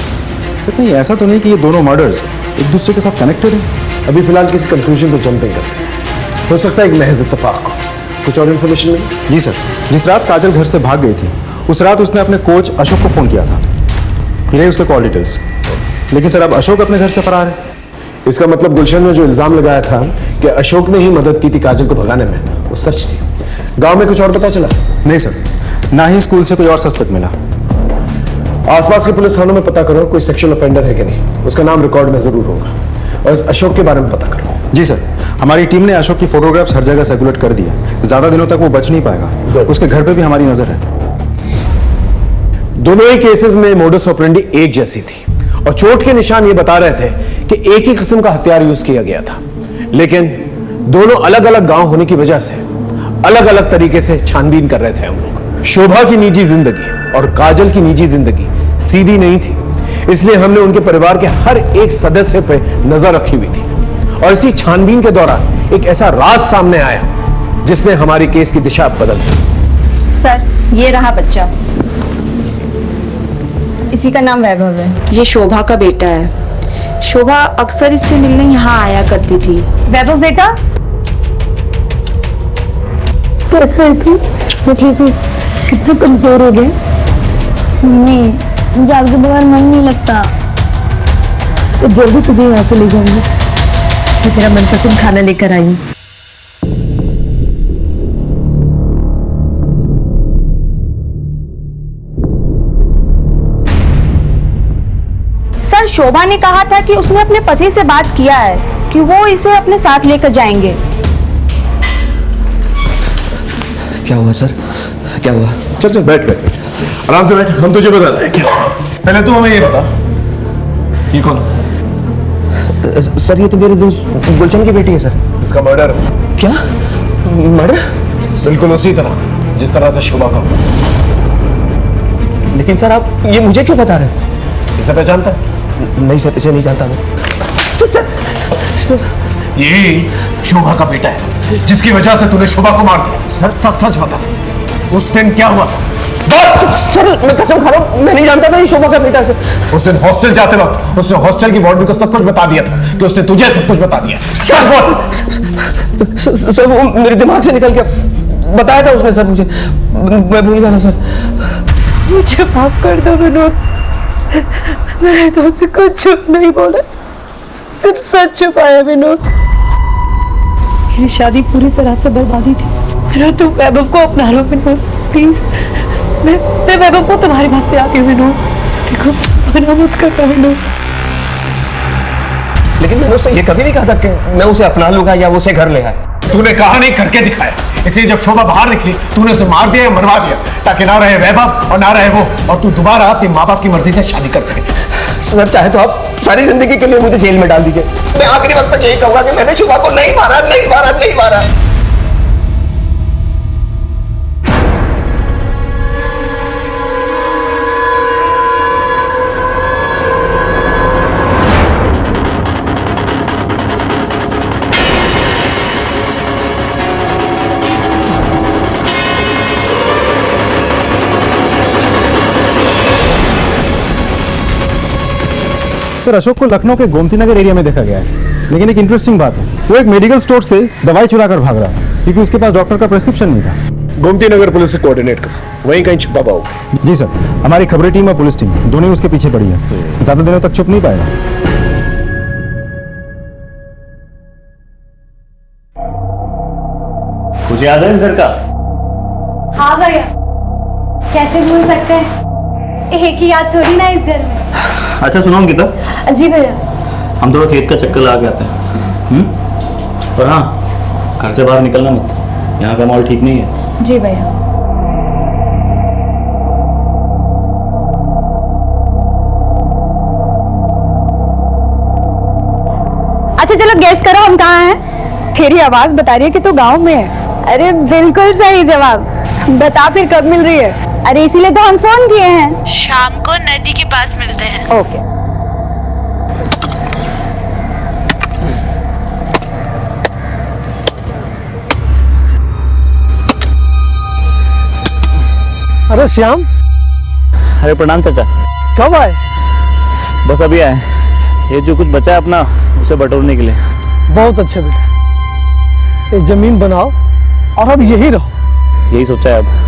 [SPEAKER 5] सर नहीं ऐसा तो नहीं कि ये दोनों मर्डर्स एक दूसरे के साथ कनेक्टेड है?
[SPEAKER 1] अभी फिलहाल किसी कंक्लूजन को जंप नहीं कर सकते, हो सकता है एक महज इत्तेफाक हो। कुछ और इन्फॉर्मेशन मिली?
[SPEAKER 5] जी सर, जिस रात काजल घर से भाग गई थी उस रात उसने अपने कोच अशोक को फोन किया था। ये रही उसके कॉल डिटेल्स। लेकिन सर अब अशोक अपने घर से फरार है।
[SPEAKER 1] इसका मतलब गुलशन ने जो इल्जाम लगाया था कि अशोक ने ही मदद की थी काजल को भगाने में, वो सच थी। गांव में कुछ और पता चला?
[SPEAKER 5] नहीं सर, ना ही स्कूल से कोई और सस्पेक्ट मिला।
[SPEAKER 1] आसपास के पुलिस थानों में पता करो कोई सेक्सुअल ऑफेंडर है कि नहीं, उसका नाम रिकॉर्ड में जरूर होगा, और इस अशोक के बारे में पता करो।
[SPEAKER 5] जी सर, हमारी टीम ने अशोक की फोटोग्राफ्स हर जगह सर्कुलेट कर दी है, ज्यादा दिनों तक वो बच नहीं पाएगा। उसके घर पे भी हमारी नजर है।
[SPEAKER 1] दोनों ही केसेस में मोडस ऑपरेंडी एक जैसी थी, और चोट के निशान ये बता रहे थे कि एक ही किस्म का हथियार यूज किया गया था, लेकिन दोनों अलग अलग गांव होने की वजह से अलग अलग तरीके से छानबीन कर रहे थे हम लोग। शोभा की निजी जिंदगी और काजल की निजी जिंदगी सीधी नहीं थी, इसलिए हमने उनके परिवार के हर एक सदस्य पे नजर रखी हुई थी, और इसी छानबीन के दौरान एक ऐसा राज सामने आया जिसने हमारी केस की दिशा बदल दी।
[SPEAKER 10] सर, ये रहा बच्चा, इसी का नाम वैभव है।
[SPEAKER 12] ये शोभा का बेटा है। शोभा अक्सर इससे मिलने यहाँ आया करती थी।
[SPEAKER 3] वैभव बेटा, कैसे है तू? मैं ठीक हूँ। कितना कमजोर हो गए?
[SPEAKER 7] मम्मी, मुझे आपके बगैर मन नहीं लगता।
[SPEAKER 3] तो जल्दी तुझे यहाँ से ले जाऊंगी। मैं तेरा मनपसंद खाना लेकर आई हूँ।
[SPEAKER 10] सर, शोभा ने कहा था कि उसने अपने पति से बात किया है कि वो इसे अपने साथ लेकर जाएंगे।
[SPEAKER 4] क्या हुआ सर? क्या हुआ?
[SPEAKER 1] चल चल बैठ बैठ बैठ, आराम से बैठ, हम तुझे बता रहे हैं क्या हुआ। पहले तू हमें ये बता, ये कौन?
[SPEAKER 4] सर, ये तो मेरे दोस्त गुलशन की बेटी है सर।
[SPEAKER 1] इसका मर्डर।
[SPEAKER 4] क्या? मर्डर?
[SPEAKER 1] बिल्कुल उसी तरह जिस तरह से शोभा का हुआ।
[SPEAKER 4] लेकिन सर, आप ये मुझे क्यों बता रहे हैं?
[SPEAKER 1] इसे पहचानता है?
[SPEAKER 4] नहीं सर, इसे नहीं जानता मैं।
[SPEAKER 1] ये शोभा का बेटा है जिसकी वजह से तूने शोभा को मार दिया। सर सच सच बता, उस दिन क्या हुआ?
[SPEAKER 4] सर, मैं कसम खा रहा हूँ, मैं नहीं जानता था ये शोभा का बेटा है सर।
[SPEAKER 1] उस दिन हॉस्टल जाते वक्त उसने हॉस्टल की वार्डन को सब कुछ बता दिया था कि उसने तुझे सब कुछ बता दिया। सच बोल।
[SPEAKER 4] सर, वो मेरे दिमाग से निकल गया। बताया था उसने सर मुझे, मैं भूल गया सर।
[SPEAKER 3] मुझे माफ कर दो विनोद, मैंने तुमसे कुछ चुप नहीं बोला, सिर्फ सच छुपाया विनोद। मेरी शादी पूरी तरह से बर्बादी थी। मेरा तुम वैभव को अपना लो विनोद, प्लीज। मैं वैभव को तुम्हारे पास ले आती हूँ विनोद। देखो, मना मत करना विनोद।
[SPEAKER 4] लेकिन मैंने उससे ये कभी नहीं कहा था कि मैं उसे अपना लूंगा या वो उसे घर ले आए।
[SPEAKER 1] तूने कहा नहीं, करके दिखाया। इसलिए जब शोभा बाहर निकली तूने उसे मार दिया या मरवा दिया, ताकि ना रहे वैभव और ना रहे वो, और तू दोबारा अपने माँ बाप की मर्जी से शादी कर सके।
[SPEAKER 4] सर, चाहे तो आप सारी जिंदगी के लिए मुझे जेल में डाल दीजिए। मैं आखिरी वक्त तक यही कहूंगा कि मैंने शोभा को नहीं मारा, नहीं मारा, नहीं मारा।
[SPEAKER 5] सर, अशोक को लखनऊ के गोमती नगर एरिया में देखा गया है, लेकिन एक इंटरेस्टिंग बात है, वो एक मेडिकल स्टोर से दवाई चुरा कर भाग रहा था क्योंकि उसके पास डॉक्टर का प्रेस्क्रिप्शन नहीं था।
[SPEAKER 1] गोमती नगर पुलिस से कोऑर्डिनेट कर, वहीं कहीं छुपा पाओगे।
[SPEAKER 5] जी सर, हमारी खबरें टीम और पुलिस टीम दोनों ही उसके पीछे पड़ी है। ज्यादा दिनों तक छुप नहीं पाएगा।
[SPEAKER 9] कुछ याद है इस घर का?
[SPEAKER 7] हाँ भैया, कैसे भूल सकते हैं, एक ही याद थोड़ी ना इस घर में।
[SPEAKER 9] अच्छा सुनो अंकिता,
[SPEAKER 7] जी भैया।
[SPEAKER 9] हम थोड़ा खेत का चक्कर लगा के आते हैं। और हाँ, घर से बाहर निकलना मत, यहाँ का माहौल ठीक नहीं है।
[SPEAKER 7] जी भैया।
[SPEAKER 10] अच्छा चलो गैस करो हम कहाँ हैं? तेरी आवाज बता रही है कि तू गांव में है।
[SPEAKER 7] अरे बिल्कुल सही जवाब।
[SPEAKER 10] बता फिर कब मिल रही है?
[SPEAKER 7] अरे इसीलिए तो हम फोन किए हैं।
[SPEAKER 12] शाम को नदी के पास मिलते हैं।
[SPEAKER 10] ओके।
[SPEAKER 2] अरे श्याम,
[SPEAKER 9] अरे प्रणाम चाचा।
[SPEAKER 2] कब आए?
[SPEAKER 9] बस अभी आए। ये जो कुछ बचा है अपना, उसे बटोरने के लिए।
[SPEAKER 2] बहुत अच्छे बेटा, ये जमीन बनाओ और अब यही रहो।
[SPEAKER 9] यही सोचा है अब।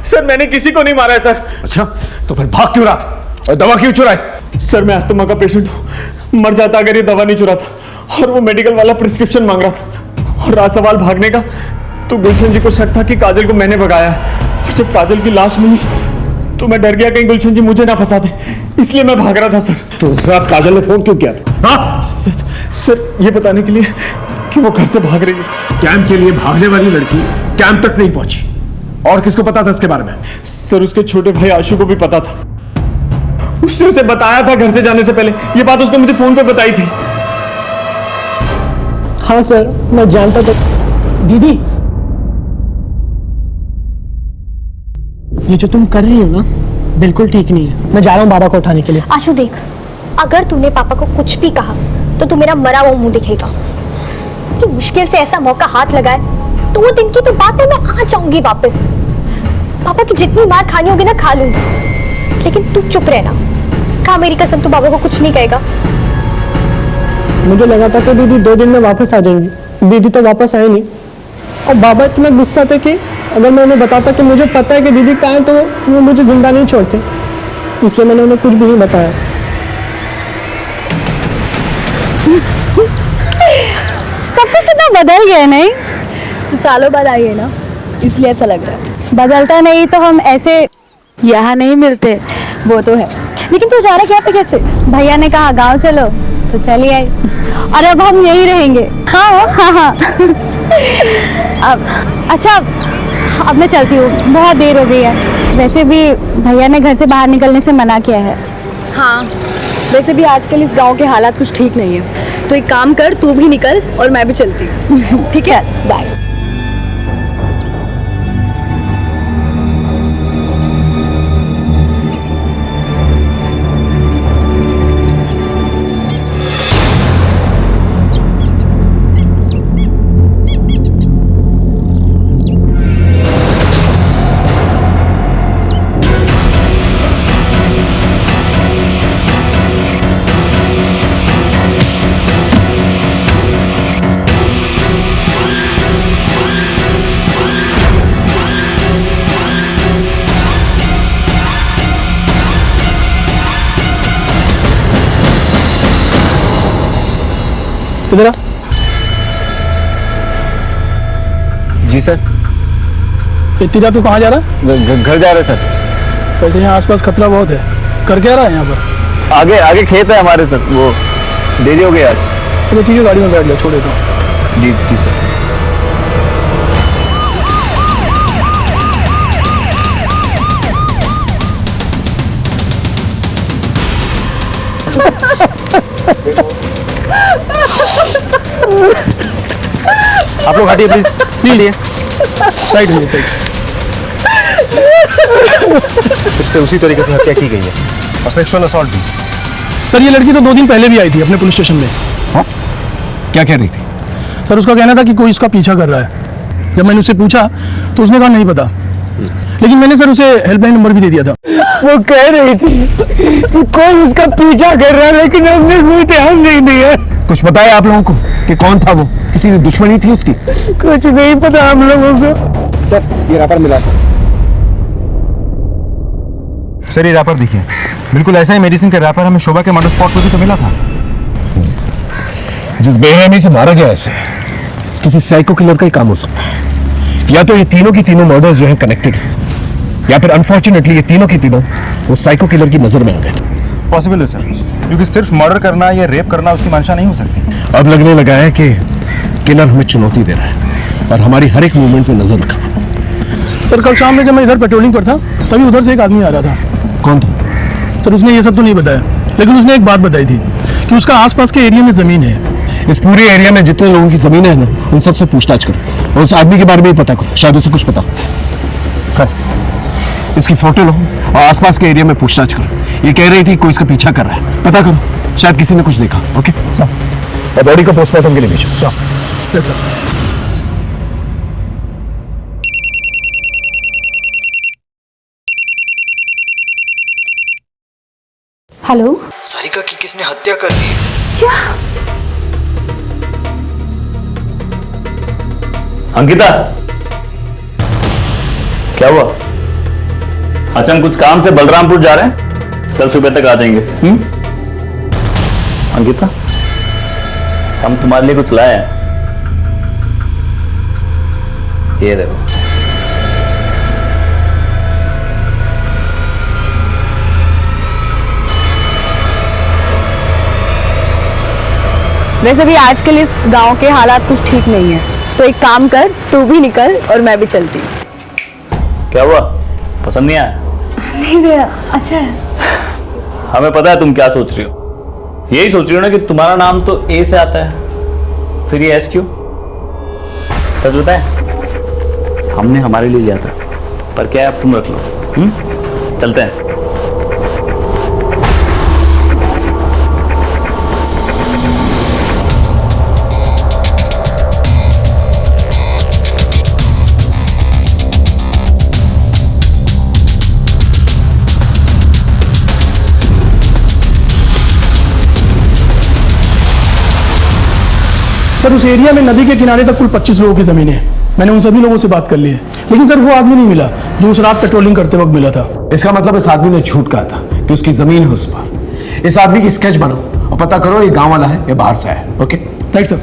[SPEAKER 4] सर, मैंने किसी को नहीं मारा है सर।
[SPEAKER 1] अच्छा, तो फिर भाग क्यों रहा था और दवा क्यों चुराई?
[SPEAKER 4] सर, मैं अस्थमा का पेशेंट हूँ, मर जाता अगर ये दवा नहीं चुराता। और वो मेडिकल वाला प्रिस्क्रिप्शन मांग रहा था। और रहा सवाल भागने का, तो गुलशन जी को शक था कि काजल को मैंने भगाया। और जब काजल की लाश मिली तो मैं डर गया कहीं गुलशन जी मुझे ना फंसा दे, इसलिए मैं भाग रहा था सर।
[SPEAKER 1] तो उस रात काजल ने फोन क्यों किया था? हाँ?
[SPEAKER 4] सर, ये बताने के लिए कि वो घर से भाग रही है।
[SPEAKER 1] कैंप के लिए भागने वाली लड़की कैंप तक नहीं पहुंची, और किसको पता था इसके बारे में?
[SPEAKER 4] सर, उसके छोटे भाई आशु को भी पता था। उसने उसे बताया था घर से जाने से पहले। ये बात उसने मुझे फोन पे बताई थी।
[SPEAKER 13] हाँ सर, मैं जानता था। दीदी, ये जो तुम कर रही हो ना, बिल्कुल ठीक नहीं है। मैं जा रहा हूँ बाबा को उठाने के लिए।
[SPEAKER 7] आशु देख, अगर तूने पापा को कुछ भी कहा तो तू मेरा मरा हुआ मुंह दिखेगा। कि मुश्किल से ऐसा मौका हाथ लगाए तो वो दिन की तो बात है, मैं आ जाऊंगी वापस। पापा की जितनी मार खानी होगी ना खा लूंगी, लेकिन तू चुप रहना। कहा मेरी कसम, तू बाबा को कुछ नहीं कहेगा।
[SPEAKER 13] मुझे लगा था कि दीदी 2 दिन में वापस आ जाएंगी, दीदी तो वापस आए नहीं। और बाबा इतना गुस्सा थे कि अगर मैं उन्हें बताता कि मुझे पता है कि दीदी कहाँ है तो वो मुझे जिंदा नहीं छोड़ते, इसलिए मैंने उन्हें कुछ भी नहीं बताया।
[SPEAKER 10] सब कुछ कितना बदल गया नहीं? तो सालों बाद आई है ना, इसलिए ऐसा लग रहा है। बदलता नहीं तो हम ऐसे यहाँ नहीं मिलते, वो तो है। लेकिन तू जा रहा क्या पे कैसे? भैया ने कहा गांव चलो तो चली आई, और अब हम यहीं रहेंगे। हाँ हाँ हाँ। अब अच्छा, अब मैं चलती हूँ, बहुत देर हो गई है। वैसे भी भैया ने घर से बाहर निकलने से मना किया है। हाँ, वैसे भी आजकल इस गांव के हालात कुछ ठीक नहीं है, तो एक काम कर, तू भी निकल और मैं भी चलती हूँ। ठीक है, बाय।
[SPEAKER 13] इधर आ।
[SPEAKER 9] जी सर।
[SPEAKER 13] इतनी रात को कहाँ जा रहा है?
[SPEAKER 9] घर जा रहे सर।
[SPEAKER 13] वैसे यहाँ आसपास खतरा बहुत है, कर क्या रहा है यहाँ पर?
[SPEAKER 9] आगे आगे खेत है हमारे सर, वो देरी हो गई आज।
[SPEAKER 13] अच्छा ठीक है, गाड़ी में बैठ लिया, छोड़ देता हूँ।
[SPEAKER 9] जी जी सर।
[SPEAKER 5] आप लोग हटिए प्लीज, हटिए।
[SPEAKER 13] साइड में, साइड।
[SPEAKER 5] फिर से उसी तरीके से हत्या की गई है और सेक्सुअल असॉल्ट भी।
[SPEAKER 13] सर ये लड़की तो 2 दिन पहले भी आई थी अपने पुलिस स्टेशन में।
[SPEAKER 5] हाँ? क्या कह रही थी?
[SPEAKER 13] सर उसका कहना था कि कोई इसका पीछा कर रहा है। जब मैंने उससे पूछा तो उसने कहा नहीं पता, लेकिन मैंने सर उसे हेल्पलाइन नंबर भी दे दिया था।
[SPEAKER 14] वो कह रही थी कि कोई उसका पीछा कर रहा है, लेकिन हमने कोई ध्यान नहीं दिया।
[SPEAKER 1] कुछ बताया आप लोगों को कि कौन था वो? किसी दुश्मनी थी उसकी?
[SPEAKER 14] कुछ नहीं पता हम लोगों को।
[SPEAKER 5] सर ये रैपर मिला था। सर ये रैपर देखिए, बिल्कुल ऐसा ही मेडिसिन का रैपर हमें शोभा के मर्डर स्पॉट पर भी तो मिला था।
[SPEAKER 1] जिस बेरहमी से मारा गया ऐसे किसी साइको किलर का ही काम हो सकता है। या तो ये तीनों की तीनों मर्डर्स जो हैं कनेक्टेड है, या फिर अनफॉर्चुनेटली ये तीनों की तीनों वो साइको किलर की नजर में आ गए थे।
[SPEAKER 5] पॉसिबल है सर, क्योंकि सिर्फ मर्डर करना या रेप करना उसकी मंशा नहीं हो सकती।
[SPEAKER 1] अब लगने लगा है कि किलर हमें चुनौती दे रहा है और हमारी हर एक मूवमेंट पे नजर रखा।
[SPEAKER 13] सर कल शाम में जब मैं इधर पेट्रोलिंग पर था तभी उधर से एक आदमी आ रहा था।
[SPEAKER 1] कौन था?
[SPEAKER 13] सर उसने ये सब तो नहीं बताया, लेकिन उसने एक बात बताई थी कि उसका आसपास के एरिया में जमीन है।
[SPEAKER 1] इस पूरे एरिया में जितने लोगों की जमीन है ना, उन सबसे पूछताछ करो और उस आदमी के बारे में भी पता करो, शायद उसे कुछ पता। इसकी फोटो लो और आसपास के एरिया में पूछताछ करो। ये कह रही थी कोई इसका पीछा कर रहा है, पता करो, शायद किसी ने कुछ देखा। ओके और बॉडी को पोस्टमार्टम के लिए भेजो।
[SPEAKER 7] हेलो,
[SPEAKER 15] सारिका की किसने हत्या कर दी?
[SPEAKER 7] क्या?
[SPEAKER 9] अंकिता, क्या हुआ? अच्छा हम कुछ काम से बलरामपुर जा रहे हैं, कल सुबह तक आ जाएंगे। अंकिता, हम तुम्हारे लिए कुछ लाए हैं, ये देखो।
[SPEAKER 10] वैसे भी आजकल इस गांव के हालात कुछ ठीक नहीं है, तो एक काम कर, तू भी निकल और मैं भी चलती हूँ।
[SPEAKER 9] क्या हुआ, पसंद नहीं आया?
[SPEAKER 7] नहीं भैया, अच्छा है।
[SPEAKER 9] हमें पता है तुम क्या सोच रही हो। यही सोच रही हो ना कि तुम्हारा नाम तो ए से आता है, फिर ये एस क्यों? सच बताए, हमने हमारे लिए लिया था, पर क्या है अब तुम रख लो। चलते हैं।
[SPEAKER 13] सर उस एरिया में नदी के किनारे तक कुल 25 लोगों की जमीन है। मैंने उन सभी लोगों से बात कर ली है, लेकिन सर वो आदमी नहीं मिला जो उस रात पेट्रोलिंग करते वक्त मिला था।
[SPEAKER 1] इसका मतलब इस आदमी ने झूठ कहा था कि उसकी जमीन है उस पर। इस आदमी की स्केच बनाओ और पता करो ये गांव वाला है या बाहर से है। Okay,
[SPEAKER 13] right sir.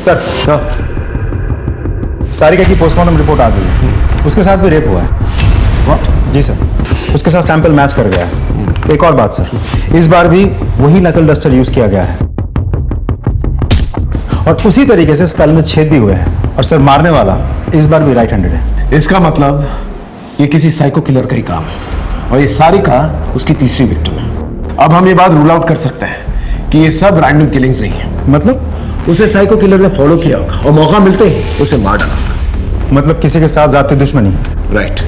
[SPEAKER 5] Sir Sarika की पोस्टमार्टम रिपोर्ट आ गई है, उसके साथ भी रेप हुआ है। व्हाट? जी सर, उसके साथ सैंपल मैच कर गया है। एक और बात सर, इस बार भी वही नकल डस्टर यूज किया गया है और उसी तरीके से स्कल में छेद भी हुए हैं। और सर मारने वाला इस बार भी राइट हैंडेड है।
[SPEAKER 1] इसका मतलब ये किसी साइको किलर का ही काम है और ये सारिका उसकी तीसरी विक्टिम है। अब हम ये बात रूल आउट कर सकते हैं कि ये सब रैंडम किलिंग्स नहीं है।
[SPEAKER 5] मतलब
[SPEAKER 1] उसे साइको किलर ने फॉलो किया होगा और मौका मिलते ही उसे मार डाला होगा।
[SPEAKER 5] मतलब किसी के साथ जाती दुश्मनी।
[SPEAKER 1] राइट।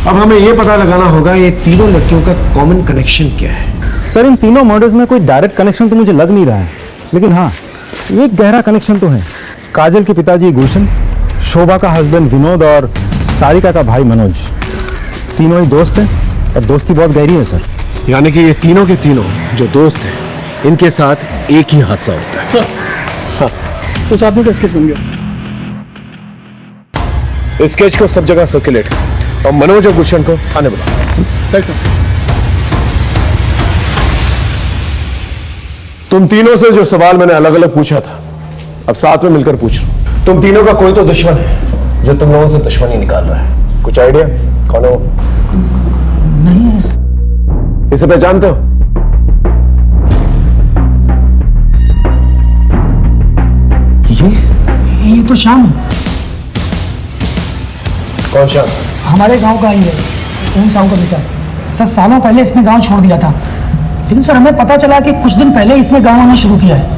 [SPEAKER 1] अब हमें ये पता लगाना होगा ये तीनों लड़कियों का कॉमन कनेक्शन क्या है।
[SPEAKER 5] सर इन तीनों मर्डर्स में कोई डायरेक्ट कनेक्शन तो मुझे लग नहीं रहा है, लेकिन हाँ एक गहरा कनेक्शन तो है। काजल के पिताजी गुलशन, शोभा का हस्बैंड विनोद और सारिका का भाई मनोज, तीनों ही दोस्त हैं और दोस्ती बहुत गहरी है सर।
[SPEAKER 1] यानी कि ये तीनों के तीनों जो दोस्त हैं इनके साथ एक ही हादसा होता है।
[SPEAKER 13] सर
[SPEAKER 1] हाँ,
[SPEAKER 13] उस आदमी का स्केच बन गया।
[SPEAKER 1] स्केच को सब जगह सर्कुलेट कर और मनोज और गुलशन को आने बुलाओ।
[SPEAKER 13] Right sir.
[SPEAKER 1] तुम तीनों से जो सवाल मैंने अलग अलग पूछा था अब साथ में मिलकर पूछ रहा हूं। तुम तीनों का कोई तो दुश्मन है जो तुम लोगों से दुश्मनी निकाल रहा है। कुछ आइडिया कौन है वो?
[SPEAKER 14] नहीं है।
[SPEAKER 1] इसे पहचानते हो?
[SPEAKER 14] ये तो श्याम है।
[SPEAKER 1] कौन श्याम?
[SPEAKER 14] हमारे गांव का ही है, ओम साहू का बेटा। सर सालों पहले इसने गांव छोड़ दिया था, लेकिन सर हमें पता चला कि कुछ दिन पहले इसने गांव आना शुरू किया है।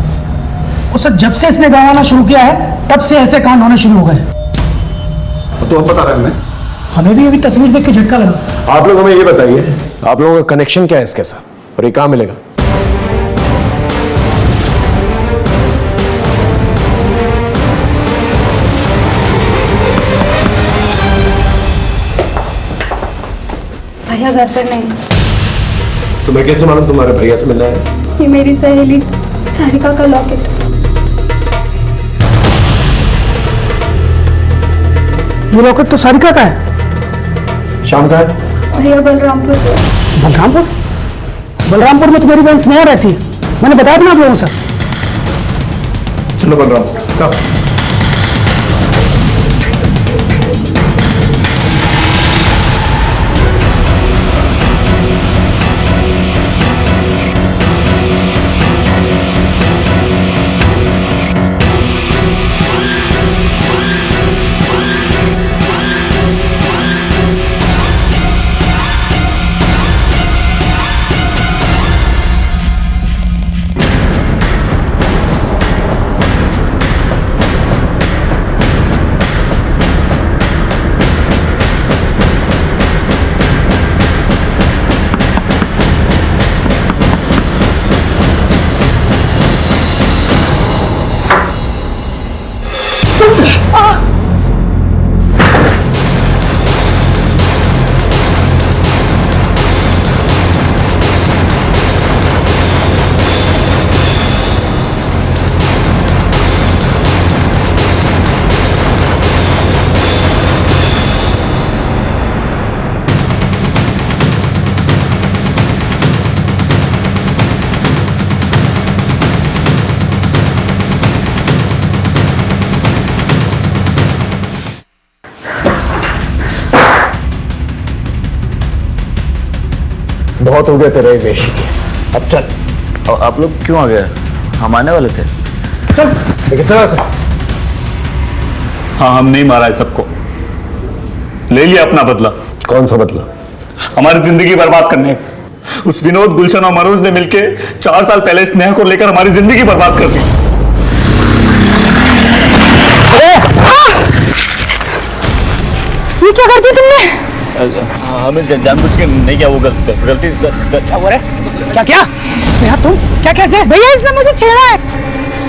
[SPEAKER 14] और सर जब से इसने गांव आना शुरू किया है तब से ऐसे कांड होने शुरू हो गए।
[SPEAKER 1] तो हम बता रहे हैं
[SPEAKER 14] हमें भी अभी तस्वीर देख के झटका लगा।
[SPEAKER 1] आप लोग हमें ये बताइए आप लोगों का कनेक्शन क्या है इसके साथ और ये कहां मिलेगा?
[SPEAKER 7] भैया घर पर नहीं।
[SPEAKER 1] तुम्हें कैसे मालूम तुम्हारे भैया से मिलना है?
[SPEAKER 7] ये मेरी सहेली सारिका का लॉकेट।
[SPEAKER 14] ये लॉकेट तो सारिका का है।
[SPEAKER 1] शाम का है?
[SPEAKER 7] भैया बलरामपुर।
[SPEAKER 14] बलरामपुर? बलरामपुर में तो मेरी बहन स्नेहा रहती है, मैंने बताया था ना आप लोगों से।
[SPEAKER 1] चलो बलरामपुर सब। बहुत हो गए तेरे वेशी के, अब चल।
[SPEAKER 9] और आप लोग क्यों आ गए? हम आने वाले थे।
[SPEAKER 1] चल लेकिन चल।
[SPEAKER 9] हाँ हम नहीं मारा है सबको, ले लिया अपना बदला।
[SPEAKER 1] कौन सा बदला?
[SPEAKER 9] हमारी जिंदगी बर्बाद करने। उस विनोद, गुलशन और मनोज ने मिलके 4 साल पहले स्नेहा को लेकर हमारी जिंदगी बर्बाद कर दी।
[SPEAKER 3] ये क्या कर दिया तुमने?
[SPEAKER 9] हमें जानबूझ के नहीं किया, वो गलती क्या हो रहा है?
[SPEAKER 14] क्या स्नेहा तुम क्या कैसे?
[SPEAKER 3] भैया इसने मुझे छेड़ा है।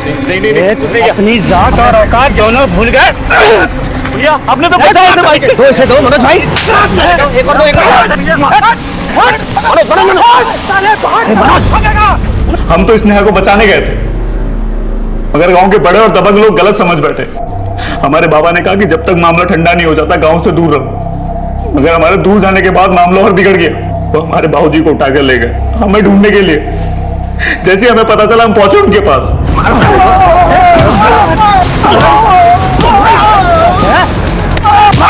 [SPEAKER 9] नहीं,
[SPEAKER 14] अपनी जात और औकात दोनों भूल गए।
[SPEAKER 9] भैया आपने तो बचाया इसे बाइक से।
[SPEAKER 14] दो इसे दो मनोज भाई।
[SPEAKER 9] एक और दो, एक और। हम तो स्नेहा को बचाने गए थे, मगर गांव के बड़े और दबंग लोग गलत समझ बैठे। हमारे बाबा ने कहा कि जब तक मामला ठंडा नहीं हो जाता गांव से दूर रहो, मगर हमारे दूर जाने के बाद मामला और बिगड़ गया। वो हमारे बाबूजी को उठाकर ले गए हमें ढूंढने के लिए। जैसे हमें पता चला हम पहुंचे उनके पास।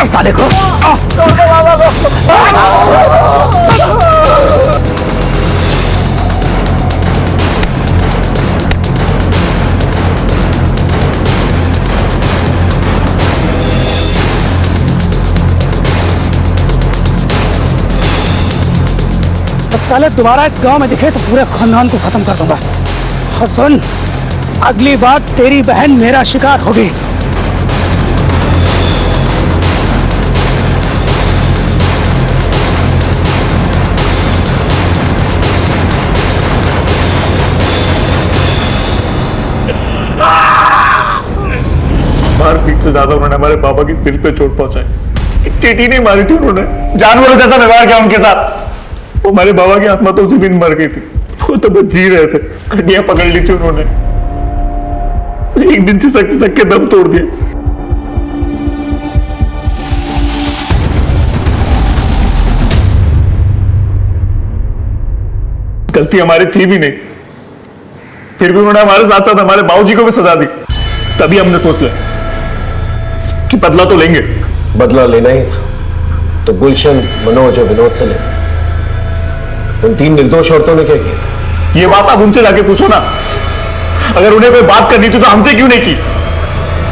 [SPEAKER 14] साले को साले दोबारा इस गांव में दिखे तो पूरे खानदान को खत्म कर दूंगा। और सुन, अगली बार तेरी बहन मेरा शिकार होगी।
[SPEAKER 9] मारपीट से ज्यादा उन्होंने हमारे बाबा की दिल पे चोट पहुंचाई। एक चींटी नहीं मारी थी उन्होंने, जानवरों जैसा व्यवहार किया उनके साथ। वो हमारे बाबा की आत्मा तो उसी दिन मर गई थी, वो तो बस जी रहे थे। हड्डियां पकड़ ली थी उन्होंने, एक दिन से सक के दम तोड़ दिया। गलती हमारी थी भी नहीं, फिर भी उन्होंने हमारे साथ साथ हमारे बाबूजी को भी सजा दी। तभी हमने सोच लिया कि बदला तो लेंगे।
[SPEAKER 1] बदला लेना ही था तो गुलशन, मनोज और विनोद से लेते। उन 3 निर्दोष औरतों ने क्या किया?
[SPEAKER 9] ये बात आप उनसे जाके पूछो ना। अगर उन्हें कोई बात करनी थी तो हमसे क्यों नहीं की?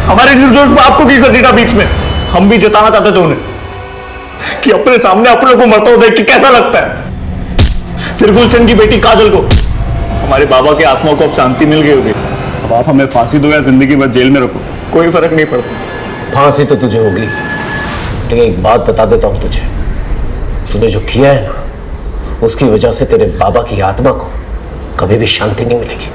[SPEAKER 9] हमारे निर्दोष बाप को क्यों घसीटा बीच में? हम भी जताना चाहते थे उन्हें कि अपने सामने अपने को मरता हुआ देख के कैसा लगता है। फिर गुलशन की बेटी काजल को, हमारे बाबा की आत्मा को अब शांति मिल गई होगी। अब आप हमें फांसी दो या जिंदगी भर जेल में रखो, कोई फर्क नहीं पड़ता।
[SPEAKER 1] फांसी तो तुझे होगी, लेकिन एक बात बता देता हूं तुझे, तूने जो किया है ना, उसकी वजह से तेरे बाबा की आत्मा को कभी भी शांति नहीं मिलेगी।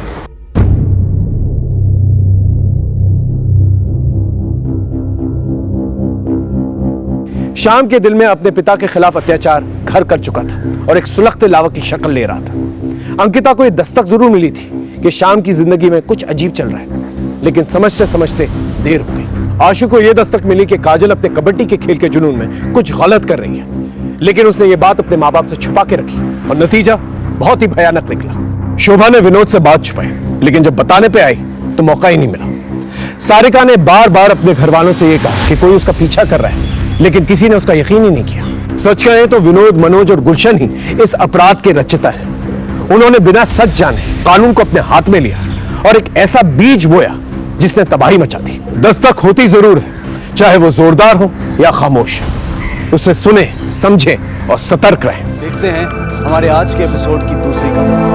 [SPEAKER 1] श्याम के दिल में अपने पिता के खिलाफ अत्याचार घर कर चुका था और एक सुलगते लावा की शक्ल ले रहा था। अंकिता को यह दस्तक जरूर मिली थी कि श्याम की जिंदगी में कुछ अजीब चल रहा है, लेकिन समझते समझते देर हो गई। आशु को यह दस्तक मिली कि काजल अपने कबड्डी के खेल के जुनून में कुछ गलत कर रही है, लेकिन उसने ये बात अपने माँ बाप से छुपा के रखी और नतीजा बहुत ही भयानक निकला। शोभा ने विनोद से बात छुपाई, लेकिन जब बताने पे आई तो मौका ही नहीं मिला। सारिका ने बार बार अपने घर वालों से यह कहा कि कोई उसका पीछा कर रहा है, लेकिन किसी ने उसका यकीन ही नहीं किया। सच कहें तो विनोद, मनोज और गुलशन ही इस अपराध के रचयिता हैं। उन्होंने बिना सच जाने कानून को अपने हाथ में लिया और एक ऐसा बीज बोया जिसने तबाही मचा दी। दस्तक होती जरूर है, चाहे वो जोरदार हो या खामोश। उसे सुने, समझे और सतर्क रहें।
[SPEAKER 15] देखते हैं हमारे आज के एपिसोड की दूसरी कहानी।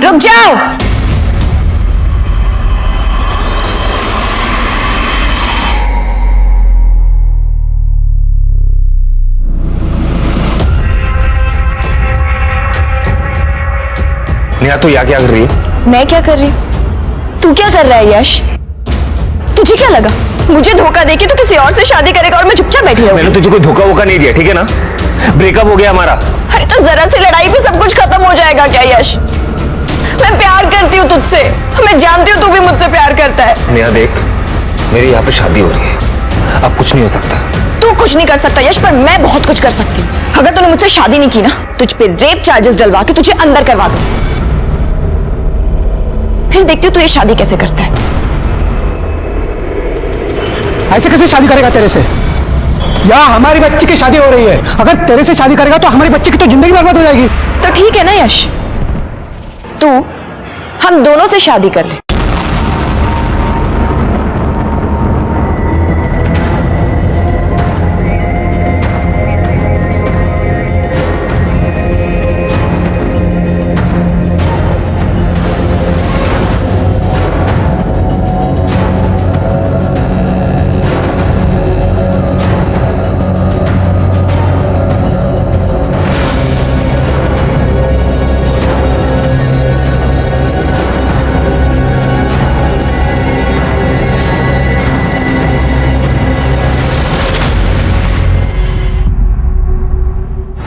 [SPEAKER 10] रुक जाओ।
[SPEAKER 1] नेहा तू यहाँ क्या कर रही है?
[SPEAKER 10] मैं क्या कर रही? तू क्या कर रहा है यश? तुझे क्या लगा मुझे धोखा देके तू किसी और से शादी करेगा और मैं चुपचाप बैठी रहूंगी?
[SPEAKER 4] मैंने तुझे कोई धोखा वोखा नहीं दिया, ठीक है ना? ब्रेकअप हो गया हमारा।
[SPEAKER 10] अरे तो जरा सी लड़ाई पे सब कुछ खत्म हो जाएगा क्या यश? मैं प्यार करती हूँ तुझसे, मैं जानती हूँ तू भी मुझसे प्यार करता है।
[SPEAKER 4] नेहा देख, मेरी यहाँ पे शादी हो रही है, अब कुछ नहीं हो सकता।
[SPEAKER 10] तू कुछ नहीं कर सकता यश, पर मैं बहुत कुछ कर सकती हूँ। अगर तूने मुझसे शादी नहीं की ना, तुझ पे रेप चार्जेस डलवा के तुझे अंदर करवा दूँ। फिर देखती हूँ तू ये शादी कैसे करता है।
[SPEAKER 14] ऐसे कैसे शादी करेगा तेरे से? यहाँ हमारी बच्ची की शादी हो रही है, अगर तेरे से शादी करेगा तो हमारी बच्ची की तो जिंदगी बर्बाद हो जाएगी।
[SPEAKER 10] तो ठीक है ना यश, तू हम दोनों से शादी कर ले।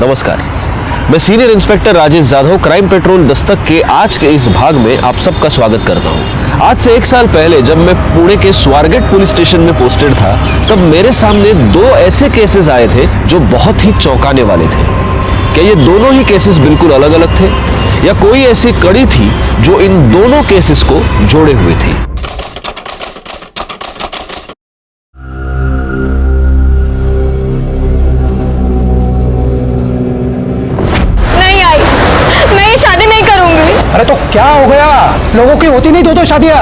[SPEAKER 16] नमस्कार, मैं senior inspector Rajesh Jadhav crime petrol Dastak के आज के इस भाग में आप सबका स्वागत करता हूं। आज से 1 साल पहले जब मैं पुणे के स्वारगेट पुलिस स्टेशन में पोस्टेड था, तब मेरे सामने 2 ऐसे केसेस आए थे जो बहुत ही चौंकाने वाले थे। क्या ये दोनों ही केसेस बिल्कुल अलग अलग थे या कोई ऐसी कड़ी थी जो इन दोनों केसेस को जोड़े हुए थी?
[SPEAKER 14] अरे तो क्या हो गया? लोगों की होती नहीं 2-2 शादियां?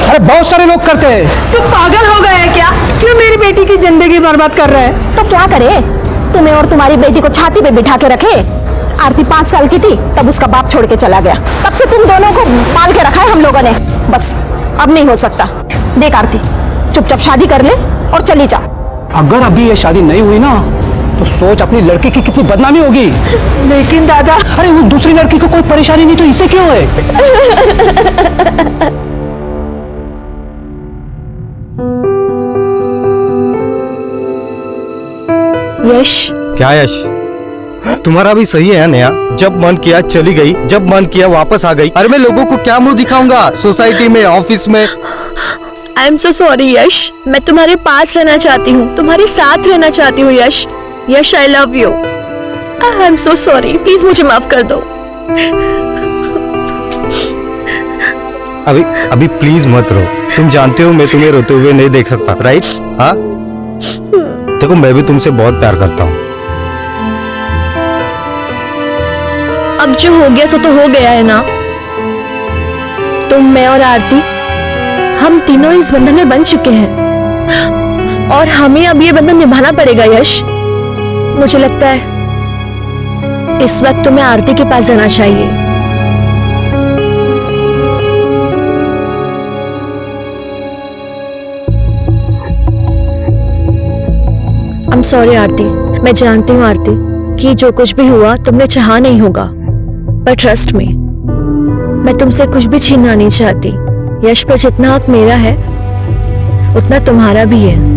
[SPEAKER 14] अरे बहुत सारे लोग करते हैं।
[SPEAKER 10] तू पागल हो गया है क्या? क्यों मेरी बेटी की जिंदगी बर्बाद कर रहा है?
[SPEAKER 3] तो क्या करे? तुम्हें और तुम्हारी बेटी को छाती पे बिठा के रखे। आरती 5 साल की थी तब उसका बाप छोड़ के चला गया। तब से तुम दोनों को पाल के रखा है हम लोगों ने। बस अब नहीं हो सकता। देख आरती, चुपचाप शादी कर ले और चली जा।
[SPEAKER 14] अगर अभी ये शादी नहीं हुई ना तो सोच अपनी लड़की की कितनी बदनामी होगी।
[SPEAKER 10] लेकिन दादा,
[SPEAKER 14] अरे उस दूसरी लड़की को कोई परेशानी नहीं तो इसे क्यों है?
[SPEAKER 10] यश।
[SPEAKER 17] क्या यश? तुम्हारा भी सही है नया, जब मन किया चली गई, जब मन किया वापस आ गई। अरे मैं लोगों को क्या मुंह दिखाऊंगा सोसाइटी में, ऑफिस में?
[SPEAKER 10] आई एम सो सॉरी यश, मैं तुम्हारे पास रहना चाहती हूँ, तुम्हारे साथ रहना चाहती हूँ Yash. Yash, I love you. I am so sorry, please मुझे माफ कर दो।
[SPEAKER 17] अभी प्लीज मत रो। तुम जानते हो मैं तुम्हें रोते हुए नहीं देख सकता, राइट? हाँ, देखो मैं भी तुमसे बहुत प्यार करता हूँ।
[SPEAKER 10] अब जो हो गया सो तो हो गया है ना। तुम, मैं और आरती, हम तीनों इस बंधन में बंध चुके हैं और हमें अब ये बंधन निभाना पड़ेगा यश। मुझे लगता है इस वक्त तुम्हें आरती के पास जाना चाहिए। आई एम सॉरी आरती, मैं जानती हूँ आरती कि जो कुछ भी हुआ तुमने चाहा नहीं होगा, पर ट्रस्ट मी, मैं तुमसे कुछ भी छीनना नहीं चाहती। यश पर जितना हक मेरा है उतना तुम्हारा भी है।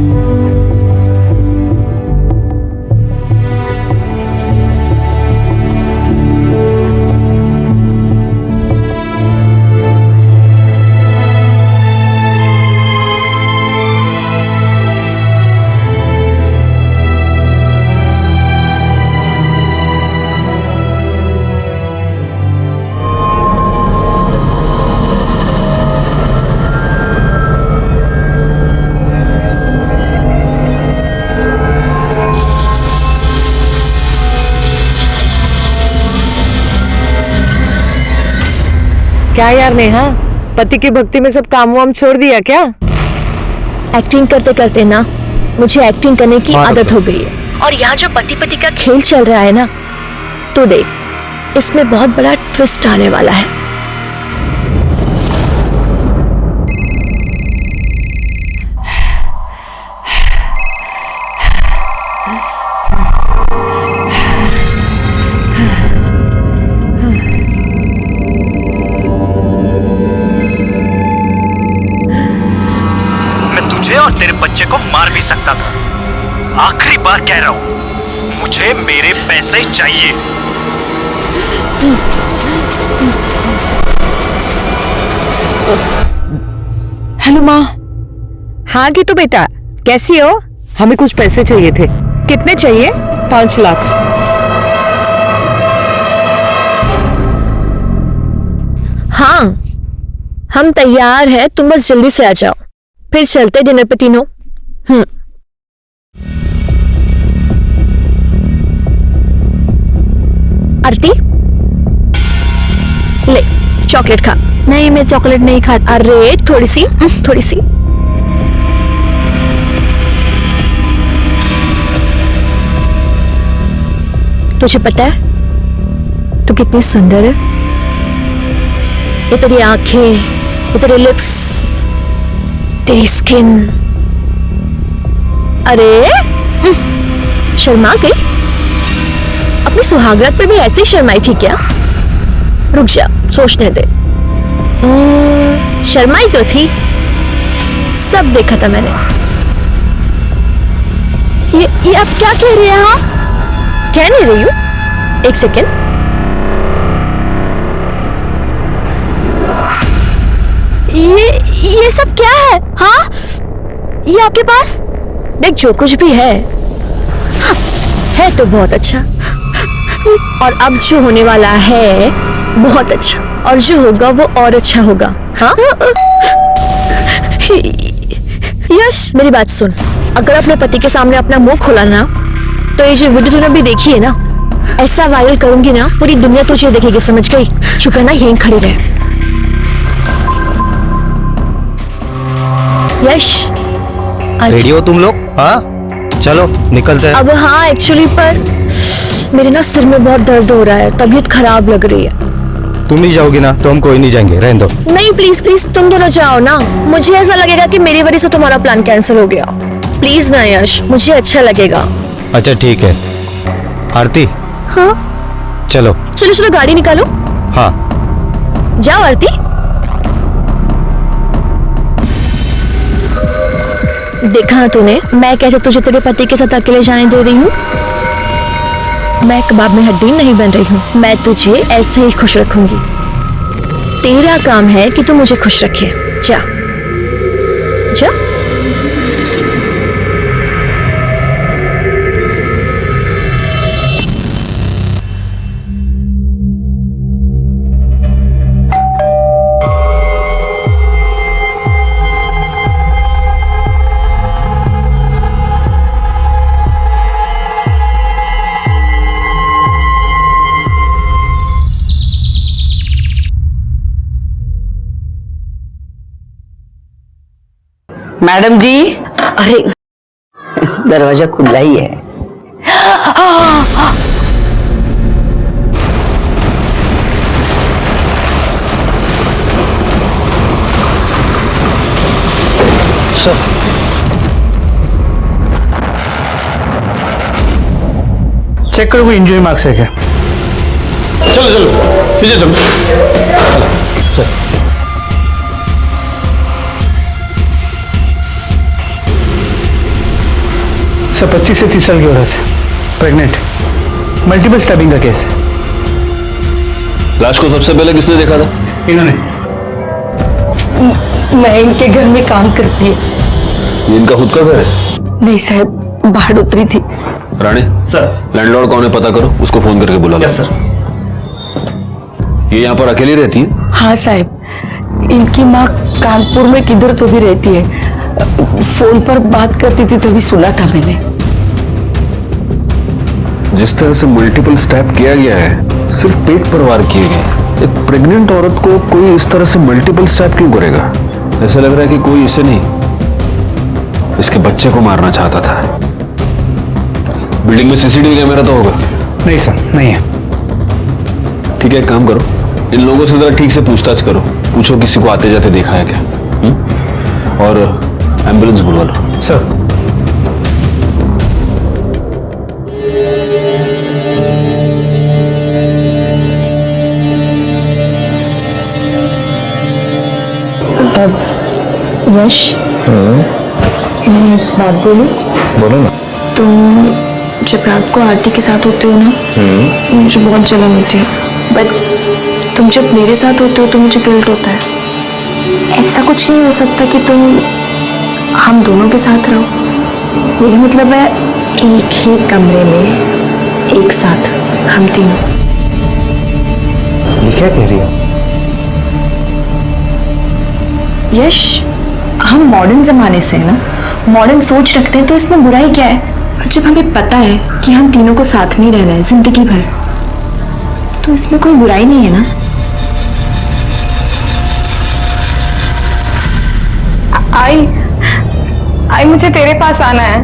[SPEAKER 18] क्या यार नेहा, पति की भक्ति में सब काम वाम छोड़ दिया क्या?
[SPEAKER 10] एक्टिंग करते करते ना मुझे एक्टिंग करने की आदत हो गई है। और यहाँ जो पति पति का खेल चल रहा है ना, तो देख, इसमें बहुत बड़ा ट्विस्ट आने वाला है।
[SPEAKER 15] और तेरे बच्चे को मार भी सकता था। आखिरी बार कह रहा हूं, मुझे मेरे पैसे चाहिए।
[SPEAKER 18] हेलो माँ। हाँ गीतू बेटा, कैसी हो? हमें कुछ पैसे चाहिए थे। कितने चाहिए? 5 लाख।
[SPEAKER 10] हाँ, हम तैयार हैं, तुम बस जल्दी से आ जाओ, फिर चलते डिनर पे तीनों। आरती, ले चॉकलेट खा।
[SPEAKER 7] नहीं, मैं चॉकलेट नहीं खाती।
[SPEAKER 10] अरे थोड़ी सी, थोड़ी सी। तुझे पता है तू कितनी सुंदर है? ये तेरी आंखें, ये तेरे लिप्स, तेरी स्किन। अरे शर्मा गई? अपनी सुहागरात पे भी ऐसी शर्माई थी क्या? रुक जा, सोचने दे। शर्माई तो थी, सब देखा था मैंने। ये आप क्या कह रही हैं? हाँ, कह नहीं रही हूँ,
[SPEAKER 11] एक सेकेंड। ये सब क्या है? हाँ, ये आपके पास? देख, जो कुछ भी है तो बहुत अच्छा, और अब जो होने वाला है बहुत अच्छा, और जो होगा वो और अच्छा होगा। हाँ? यश, मेरी बात सुन, अगर अपने पति के सामने अपना मुंह खोला ना, तो ये जो वीडियो तूने अभी देखी है ना, ऐसा वायरल करूंगी ना, पूरी दुनिया तुझे देखेगी, समझ गई? शुक्र ना यहीं खड़ी रहे। यश,
[SPEAKER 17] रेडी हो तुम लोग? हाँ, चलो निकलते हैं।
[SPEAKER 11] अब हाँ, एक्चुअली पर मेरे ना सिर में बहुत दर्द हो रहा है, तबीयत खराब लग रही है।
[SPEAKER 17] तुम नहीं जाओगी ना तो हम कोई नहीं जाएंगे, रहने दो।
[SPEAKER 11] नहीं, प्लीज प्लीज, तुम दोनों जाओ ना, मुझे ऐसा लगेगा कि मेरी वजह से तुम्हारा प्लान कैंसिल हो गया। प्लीज ना यश, मुझे अच्छा लगेगा।
[SPEAKER 17] अच्छा ठीक है। आरती,
[SPEAKER 11] हाँ
[SPEAKER 17] चलो
[SPEAKER 11] चलो चलो, गाड़ी निकालो।
[SPEAKER 17] हाँ,
[SPEAKER 11] जाओ आरती। देखा ना तूने, मैं कैसे तुझे तेरे पति के साथ अकेले जाने दे रही हूँ? मैं कबाब में हड्डी नहीं बन रही हूँ, मैं तुझे ऐसे ही खुश रखूंगी। तेरा काम है कि तू मुझे खुश रखे। जा जा।
[SPEAKER 19] मैडम जी, अरे दरवाजा खुला ही है।
[SPEAKER 16] सर,
[SPEAKER 14] चेक करो, कोई इंजरी मार्क्स है क्या?
[SPEAKER 16] चलो चलो पीछे चलो। सर,
[SPEAKER 14] सर 25 से 30 साल की औरत है, प्रेग्नेंट, मल्टीपल स्टैबिंग का केस है।
[SPEAKER 16] लाश को सबसे पहले किसने देखा था?
[SPEAKER 14] इन्होंने।
[SPEAKER 19] मैं इनके घर में काम करती है।
[SPEAKER 16] ये इनका खुद का घर है?
[SPEAKER 19] नहीं साहब, बाहर उतरी थी।
[SPEAKER 16] राणे,
[SPEAKER 14] सर,
[SPEAKER 16] लैंडलॉर्ड कौन है पता करो, उसको फोन करके बुला लो।
[SPEAKER 14] Yes sir.
[SPEAKER 16] ये यहाँ पर अकेली रहती है?
[SPEAKER 19] हाँ साहब, इनकी माँ कानपुर में किधर तो भी रहती है। फोन पर बात करती थी तभी सुना था मैंने।
[SPEAKER 16] जिस तरह से मल्टीपल स्टैब किया गया है, सिर्फ पेट पर वार किए गए। एक प्रेग्नेंट औरत को कोई इस तरह से मल्टीपल स्टैब क्यों करेगा? ऐसा लग रहा है कि कोई इसे नहीं, इसके बच्चे को मारना चाहता था। बिल्डिंग में सीसीटीवी कैमरा तो होगा?
[SPEAKER 14] नहीं सर, नहीं है।
[SPEAKER 16] ठीक है, एक काम करो, इन लोगों से जरा ठीक से पूछताछ करो, पूछो किसी को आते जाते देखा है क्या। और एम्बुलेंस बुलवा लो।
[SPEAKER 14] सर,
[SPEAKER 11] यश, मैं एक बात बोलूं?
[SPEAKER 8] बोलो ना।
[SPEAKER 11] तुम जब रात को आरती के साथ होते हो ना, मुझे बहुत जलन होती है, बट तुम जब मेरे साथ होते हो तो मुझे गिल्ट होता है। ऐसा कुछ नहीं हो सकता कि तुम हम दोनों के साथ रहो? मेरा मतलब है एक ही कमरे में एक साथ हम तीनों।
[SPEAKER 17] ये क्या कह रही हो?
[SPEAKER 11] यश, हम मॉडर्न जमाने से है ना, मॉडर्न सोच रखते हैं, तो इसमें बुराई क्या है? जब हमें पता है कि हम तीनों को साथ में ही रहना है जिंदगी भर, तो इसमें कोई बुराई नहीं है ना।
[SPEAKER 10] आई मुझे तेरे पास आना है।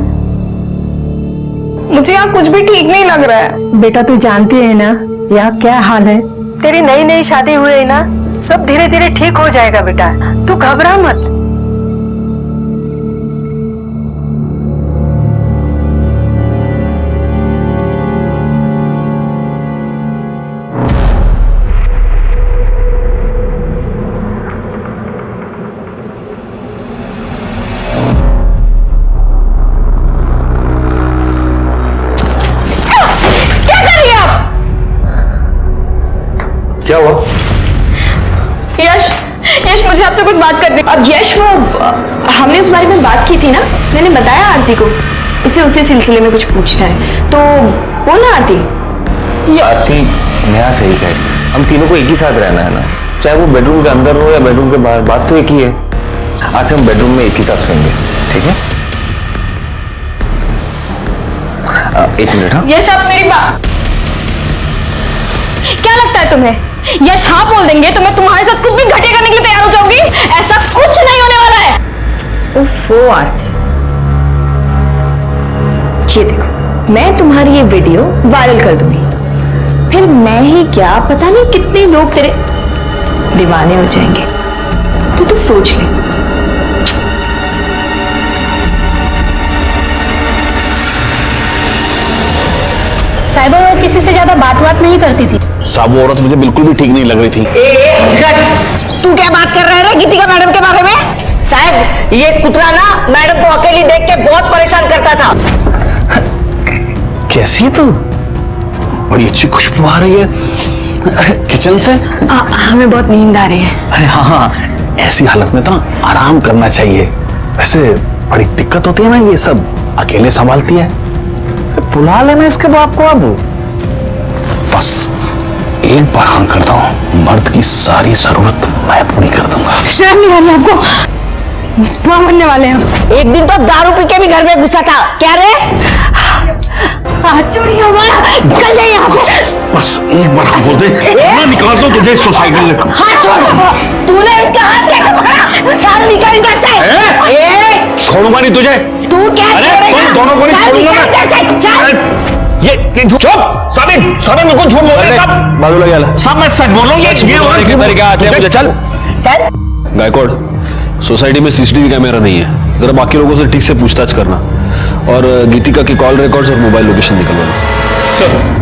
[SPEAKER 10] मुझे यहाँ कुछ भी ठीक नहीं लग रहा है।
[SPEAKER 3] बेटा तू जानती है ना यहाँ क्या हाल है। तेरी नई नई शादी हुई है ना, सब धीरे धीरे ठीक हो जाएगा बेटा, तू घबरा मत।
[SPEAKER 10] यश, यश मुझे आपसे कुछ बात करनी। अब यश, वो हमने उस बारे में बात की थी ना, मैंने बताया आरती को, इसे उसी सिलसिले में कुछ पूछना है, तो बोला आरती।
[SPEAKER 16] आरती नेहा सही कह रही, हम तीनों को एक ही साथ रहना है ना, चाहे वो बेडरूम के अंदर हो या बेडरूम के बाहर, बात तो एक ही है। आज से हम बेडरूम में एक ही साथ सोएंगे, ठीक है? एक मिनट। हाँ
[SPEAKER 10] यश, आप मेरी बात, क्या लगता है तुम्हें यश हाँ बोल देंगे तो मैं तुम्हारे साथ कुछ भी घटिया करने के लिए तैयार हो जाऊंगी? ऐसा कुछ नहीं होने वाला है। उफ़ो आरती, ये देखो, मैं तुम्हारी ये वीडियो वायरल कर दूंगी, फिर मैं ही क्या पता नहीं कितने लोग तेरे दीवाने हो जाएंगे। तो सोच ले।
[SPEAKER 7] साहिबा वो किसी से ज्यादा बात नहीं करती थी।
[SPEAKER 8] साहब वो औरत मुझे बिल्कुल भी ठीक नहीं लग रही थी।
[SPEAKER 18] तू क्या बात कर रहा है गीतिका मैडम के बारे में? साहब ये कुतरा ना मैडम को अकेली देख के बहुत परेशान करता था।
[SPEAKER 8] कैसी है तू? बड़ी अच्छी खुशबू आ रही है किचन से।
[SPEAKER 10] हमें बहुत नींद आ रही है।
[SPEAKER 8] अरे हाँ, ऐसी हालत में तो आराम करना चाहिए। वैसे बड़ी दिक्कत होती है ना, ये सब अकेले संभालती है। बुला लेना इसके बाप को अब। बस एक बार हाँ करता हूँ, मर्द की सारी जरूरत मैं पूरी कर दूंगा।
[SPEAKER 10] शर्म नहीं आ रही आपको? वहां मरने वाले हैं।
[SPEAKER 18] एक दिन तो दारू पी के भी घर में घुसा था। क्या रे?
[SPEAKER 10] चोरी हमारा, निकल जाए यहाँ से।
[SPEAKER 8] बस एक बार हाँ बोल दे, मैं निकालता हूँ तुझे सोसाइटी से।
[SPEAKER 18] हाथ छोड़। तूने इनका हाथ कैसे पकड़ा? चल निकल इधर से।
[SPEAKER 8] छोड़ूंगा नहीं तुझे।
[SPEAKER 18] तू क्या
[SPEAKER 8] करेगा? तुम दोनों को नहीं छोड़ूंगा मैं।
[SPEAKER 18] चल।
[SPEAKER 8] ये झूठ। साबिन, साबिन बिल्कुल झूठ बोल रहे हैं सब। बाजू लगा ला। सब मैं सच बोल रहा हूँ। ये औरत के तरीके आते हैं मुझे। चल
[SPEAKER 18] चल।
[SPEAKER 16] गायकवाड़, सोसाइटी में सीसीटीवी कैमरा नहीं है, जरा बाकी लोगों से ठीक से पूछताछ करना और गीतिका की कॉल रिकॉर्ड्स और मोबाइल लोकेशन निकलवाना।
[SPEAKER 8] Sir.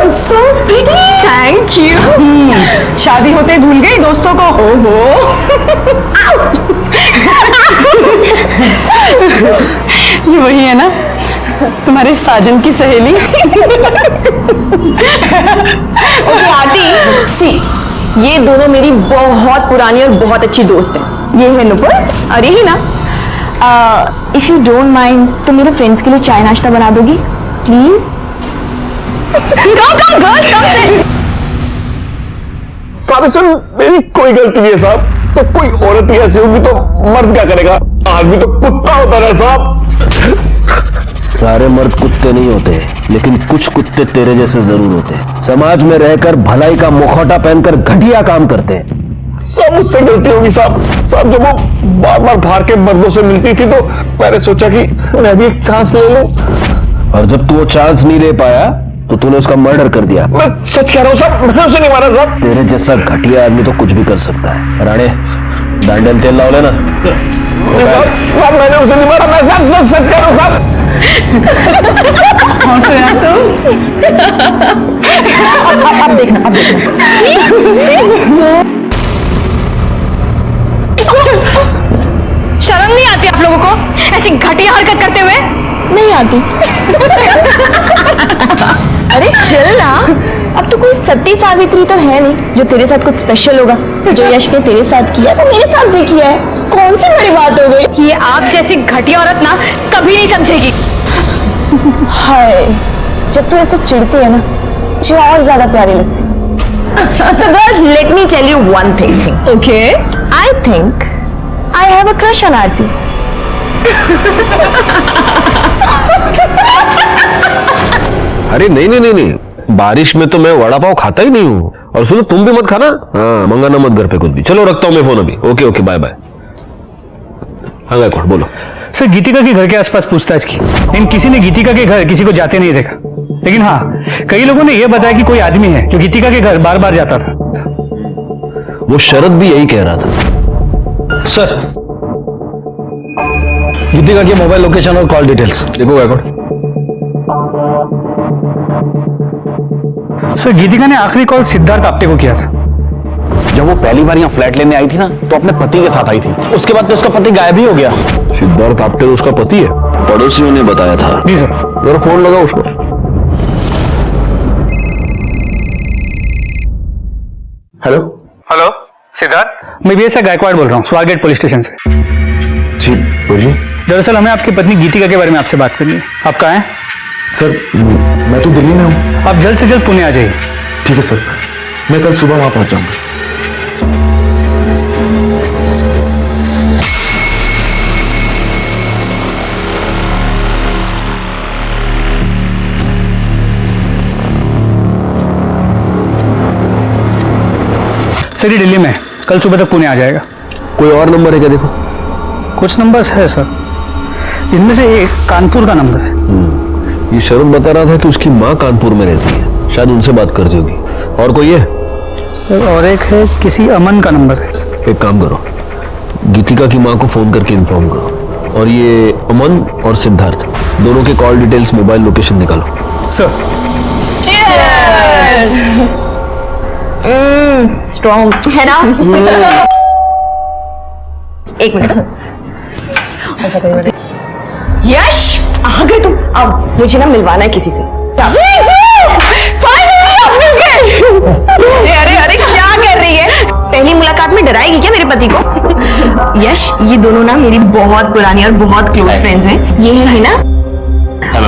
[SPEAKER 10] So pretty. Thank you. शादी होते भूल गई दोस्तों को। ओहो। ये वही है ना तुम्हारे साजन की सहेली? ओके आरती, सी ये दोनों मेरी बहुत पुरानी और बहुत अच्छी दोस्त हैं। ये है नुपुर और यही ना। इफ यू डोंट माइंड तो मेरे फ्रेंड्स के लिए चाय नाश्ता बना दोगी please? Come, girls, come sit.
[SPEAKER 9] साहब इसमें मेरी कोई गलती नहीं है साहब। तो कोई औरत ही ऐसी होगी तो मर्द क्या करेगा? आदमी तो कुत्ता होता है साहब।
[SPEAKER 16] सारे मर्द कुत्ते नहीं होते, लेकिन कुछ कुत्ते तेरे जैसे जरूर होते हैं। समाज में रहकर भलाई का मुखौटा पहनकर घटिया काम करते हैं।
[SPEAKER 9] सब मुझसे गलती होगी साहब। साहब जब वो बार बार बाहर के मर्दों से मिलती थी तो मैंने सोचा कि मैं भी एक चांस ले लूं।
[SPEAKER 16] और जब तू वो चांस नहीं ले पाया तो तूने उसका मर्डर कर दिया।
[SPEAKER 9] मैं सच कह रहा हूँ साहब, मैंने उसे नहीं मारा साहब।
[SPEAKER 16] तेरे जैसा घटिया आदमी तो कुछ भी कर सकता है। राणे, डांडल तेल लाओ लेना।
[SPEAKER 9] साहब मैंने उसे नहीं मारा, मैं साहब सच कह रहा हूँ साहब।
[SPEAKER 10] अब देखना, अब देखना। शर्म नहीं आती आप लोगों को ऐसी घटिया हरकत करते हुए? नहीं आती। अरे चल ना, अब तो कोई सती सावित्री तो है नहीं जो तेरे साथ कुछ स्पेशल होगा। जो यश ने तेरे साथ किया वो मेरे साथ भी किया है, कौन सी बड़ी बात हो गई? ये आप जैसी घटिया औरत ना कभी नहीं समझेगी। हाय, जब तू ऐसे चिढ़ती है ना मुझे और ज्यादा प्यारी लगती। So girls, let me tell you one thing. Okay. I think I have a crush on Aarti.
[SPEAKER 16] अरे नहीं नहीं नहीं नहीं, बारिश में तो मैं वड़ा पाव खाता ही नहीं हूँ। और सुनो, तुम भी मत खाना। हाँ, मंगाना मत घर पे कुछ भी। चलो रखता हूँ मैं फोन अभी। Okay okay, bye bye. हाँ गायकवाड़ बोलो।
[SPEAKER 2] सर, गीतिका के घर के आसपास पूछताछ की, लेकिन किसी ने गीतिका के घर किसी को जाते नहीं देखा। लेकिन हाँ, कई लोगों ने यह बताया कि कोई आदमी है जो गीतिका के घर बार बार जाता था।
[SPEAKER 16] वो शरद भी यही कह रहा था।
[SPEAKER 8] सर, गीतिका की मोबाइल लोकेशन और कॉल डिटेल्स देखो गायकवाड़।
[SPEAKER 2] सर, गीतिका ने आखिरी कॉल सिद्धार्थ आप्टे को किया था।
[SPEAKER 16] जब वो पहली बार यहाँ फ्लैट लेने आई थी ना तो अपने पति के साथ आई थी। उसके बाद तो उसका पति गायब ही हो गया।
[SPEAKER 8] सिद्धार्थ आपके तो उसका पति है?
[SPEAKER 16] पड़ोसियों ने बताया था।
[SPEAKER 8] जी सर। जरा फोन लगा उसको।
[SPEAKER 5] हेलो
[SPEAKER 20] हेलो सिद्धार्थ, मैं बीएसआई गायकवाड़ बोल रहा हूँ, स्वारगेट पुलिस स्टेशन से।
[SPEAKER 5] जी बोलिए।
[SPEAKER 20] दरअसल हमें आपकी पत्नी गीतिका के बारे में आपसे बात करनी है। आप कहाँ हैं?
[SPEAKER 5] सर मैं तो दिल्ली में हूँ।
[SPEAKER 20] आप जल्द से जल्द पुणे आ जाइए।
[SPEAKER 5] ठीक है सर, मैं कल सुबह वहां पहुंच जाऊंगा।
[SPEAKER 20] सर ये दिल्ली में, कल सुबह तक पुणे आ जाएगा।
[SPEAKER 16] कोई और नंबर है क्या? देखो
[SPEAKER 20] कुछ नंबर्स है सर, इनमें से एक कानपुर का नंबर है।
[SPEAKER 16] ये शरण बता रहा था कि उसकी माँ कानपुर में रहती है, शायद उनसे बात करती होगी। और कोई है?
[SPEAKER 20] और एक है किसी अमन का नंबर है।
[SPEAKER 16] एक काम करो, गीतिका की माँ को फोन करके इन्फॉर्म करो, और ये अमन और सिद्धार्थ दोनों के कॉल डिटेल्स, मोबाइल लोकेशन निकालो।
[SPEAKER 20] सर
[SPEAKER 10] स्ट्रॉन्ग है ना? एक मिनट। यश आ गए तुम? अब मुझे ना मिलवाना है किसी से। अरे अरे क्या कर रही है? पहली मुलाकात में डराएगी क्या मेरे पति को? यश ये दोनों ना मेरी बहुत पुरानी और बहुत क्लोज फ्रेंड्स हैं। ये है ना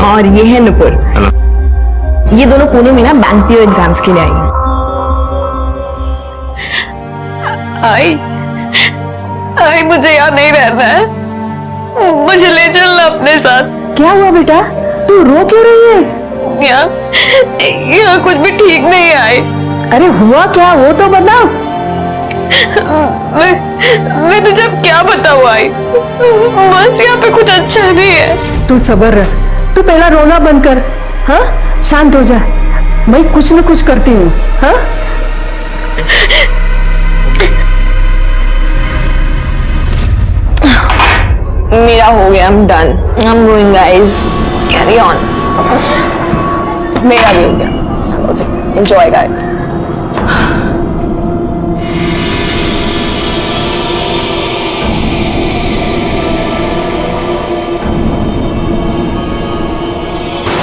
[SPEAKER 10] और ये है नुपुर। ये दोनों पुणे में ना बैंक पीओ एग्जाम्स के लिए आई हैं। आई मुझे यहाँ नहीं रहना है, मुझे ले चलना अपने साथ। क्या हुआ बेटा, तू रो क्यों रही है? यहाँ कुछ भी ठीक नहीं है। आई अरे हुआ क्या, वो तो बता। मैं तुझे अब क्या बताऊँ? आई बस यहाँ पे कुछ अच्छा नहीं है।
[SPEAKER 21] तू सब्र रह, तू पहला रोना बंद कर। हाँ शांत हो जा, मैं कुछ न कुछ करती हूँ। हाँ
[SPEAKER 10] मेरा हो गया, I'm done. I'm going guys. Carry on. मेरा भी हो गया। Enjoy guys.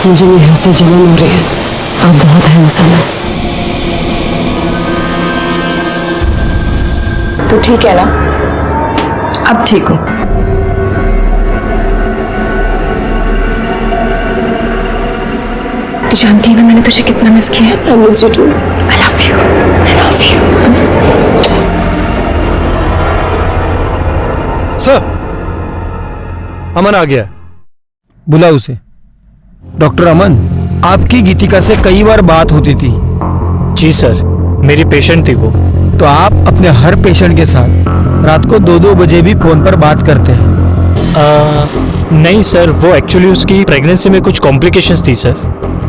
[SPEAKER 19] मुझे यहाँ से जलन हो रही है। आप बहुत हैंडसम हैं।
[SPEAKER 10] तो ठीक है ना? अब ठीक हो? तू जानती है ना मैंने तुझे कितना मिस किया है। I miss you too. I love you. I love you.
[SPEAKER 17] Sir Aman आ गया, बुला उसे। डॉक्टर अमन, आपकी गीतिका से कई बार बात होती थी।
[SPEAKER 15] जी सर, मेरी पेशेंट थी वो।
[SPEAKER 17] तो आप अपने हर पेशेंट के साथ रात को 2-2 बजे भी फोन पर बात करते हैं?
[SPEAKER 15] नहीं सर, वो एक्चुअली उसकी प्रेगनेंसी में कुछ कॉम्प्लिकेशंस थी सर।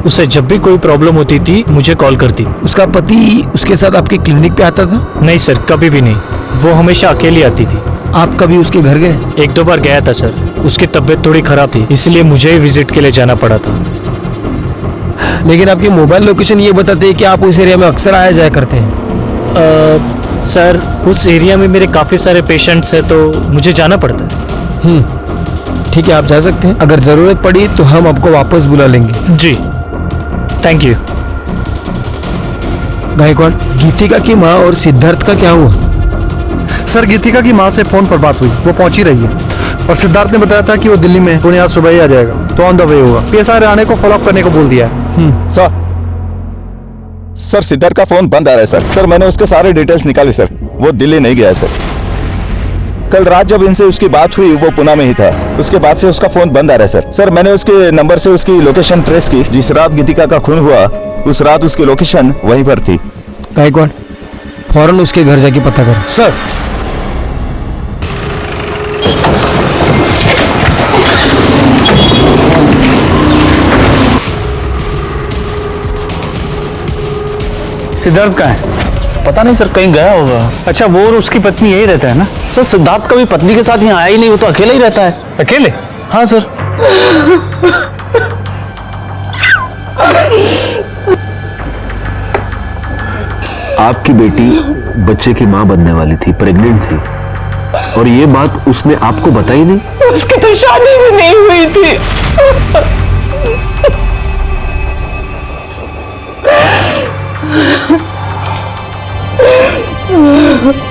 [SPEAKER 15] उसे जब भी कोई प्रॉब्लम होती थी मुझे कॉल करती।
[SPEAKER 17] उसका पति उसके साथ आपके क्लिनिक पे आता था?
[SPEAKER 15] नहीं सर, कभी भी नहीं। वो हमेशा अकेली आती थी।
[SPEAKER 17] आप कभी उसके घर गए?
[SPEAKER 15] 1-2 बार गया था सर। उसकी तबीयत थोड़ी खराब थी, इसलिए मुझे ही विजिट के लिए जाना पड़ा था।
[SPEAKER 17] लेकिन आपकी मोबाइल लोकेशन ये बताते हैं कि आप उस एरिया में अक्सर आया जाया करते हैं।
[SPEAKER 15] सर उस एरिया में मेरे काफी सारे पेशेंट्स हैं तो मुझे जाना पड़ता है।
[SPEAKER 17] ठीक है, आप जा सकते हैं। अगर जरूरत पड़ी तो हम आपको वापस बुला लेंगे।
[SPEAKER 15] जी थैंक यू।
[SPEAKER 17] गायकवाड़, गीतिका की माँ और सिद्धार्थ का क्या हुआ?
[SPEAKER 2] सर गीतिका की माँ से फोन पर बात हुई, वो पहुंची रही है। और सिद्धार्थ ने बताया था कि वो दिल्ली में पुणे आज सुबह ही आ जाएगा, तो ऑन द वे होगा। पीएसआई आने को फॉलो अप करने को बोल दिया है।
[SPEAKER 8] सर सिद्धार्थ का फोन बंद आ रहा है सर। सर मैंने उसके सारे डिटेल्स निकाले सर, वो दिल्ली नहीं गया है सर। कल रात जब इनसे उसकी बात हुई वो पुणे में ही था, उसके बाद से उसका फोन बंद आ रहा है सर। सर मैंने उसके नंबर से उसकी लोकेशन ट्रेस की। जिस रात गीतिका का खून हुआ उस रात उसकी लोकेशन वहीं पर थी।
[SPEAKER 17] गायकवाड़, फौरन उसके घर जाके पता करो।
[SPEAKER 2] सर सिद्धार्थ कहाँ है?
[SPEAKER 16] पता नहीं सर, कहीं गया होगा।
[SPEAKER 20] अच्छा, वो और उसकी पत्नी यही रहता है ना?
[SPEAKER 16] सर सिद्धार्थ कभी पत्नी के साथ यहाँ आया ही नहीं, वो तो अकेला ही रहता है।
[SPEAKER 20] अकेले?
[SPEAKER 16] हाँ सर। आपकी बेटी बच्चे की मां बनने वाली थी, प्रेग्नेंट थी, और ये बात उसने आपको बताई नहीं?
[SPEAKER 21] उसकी तो शादी भी नहीं हुई थी।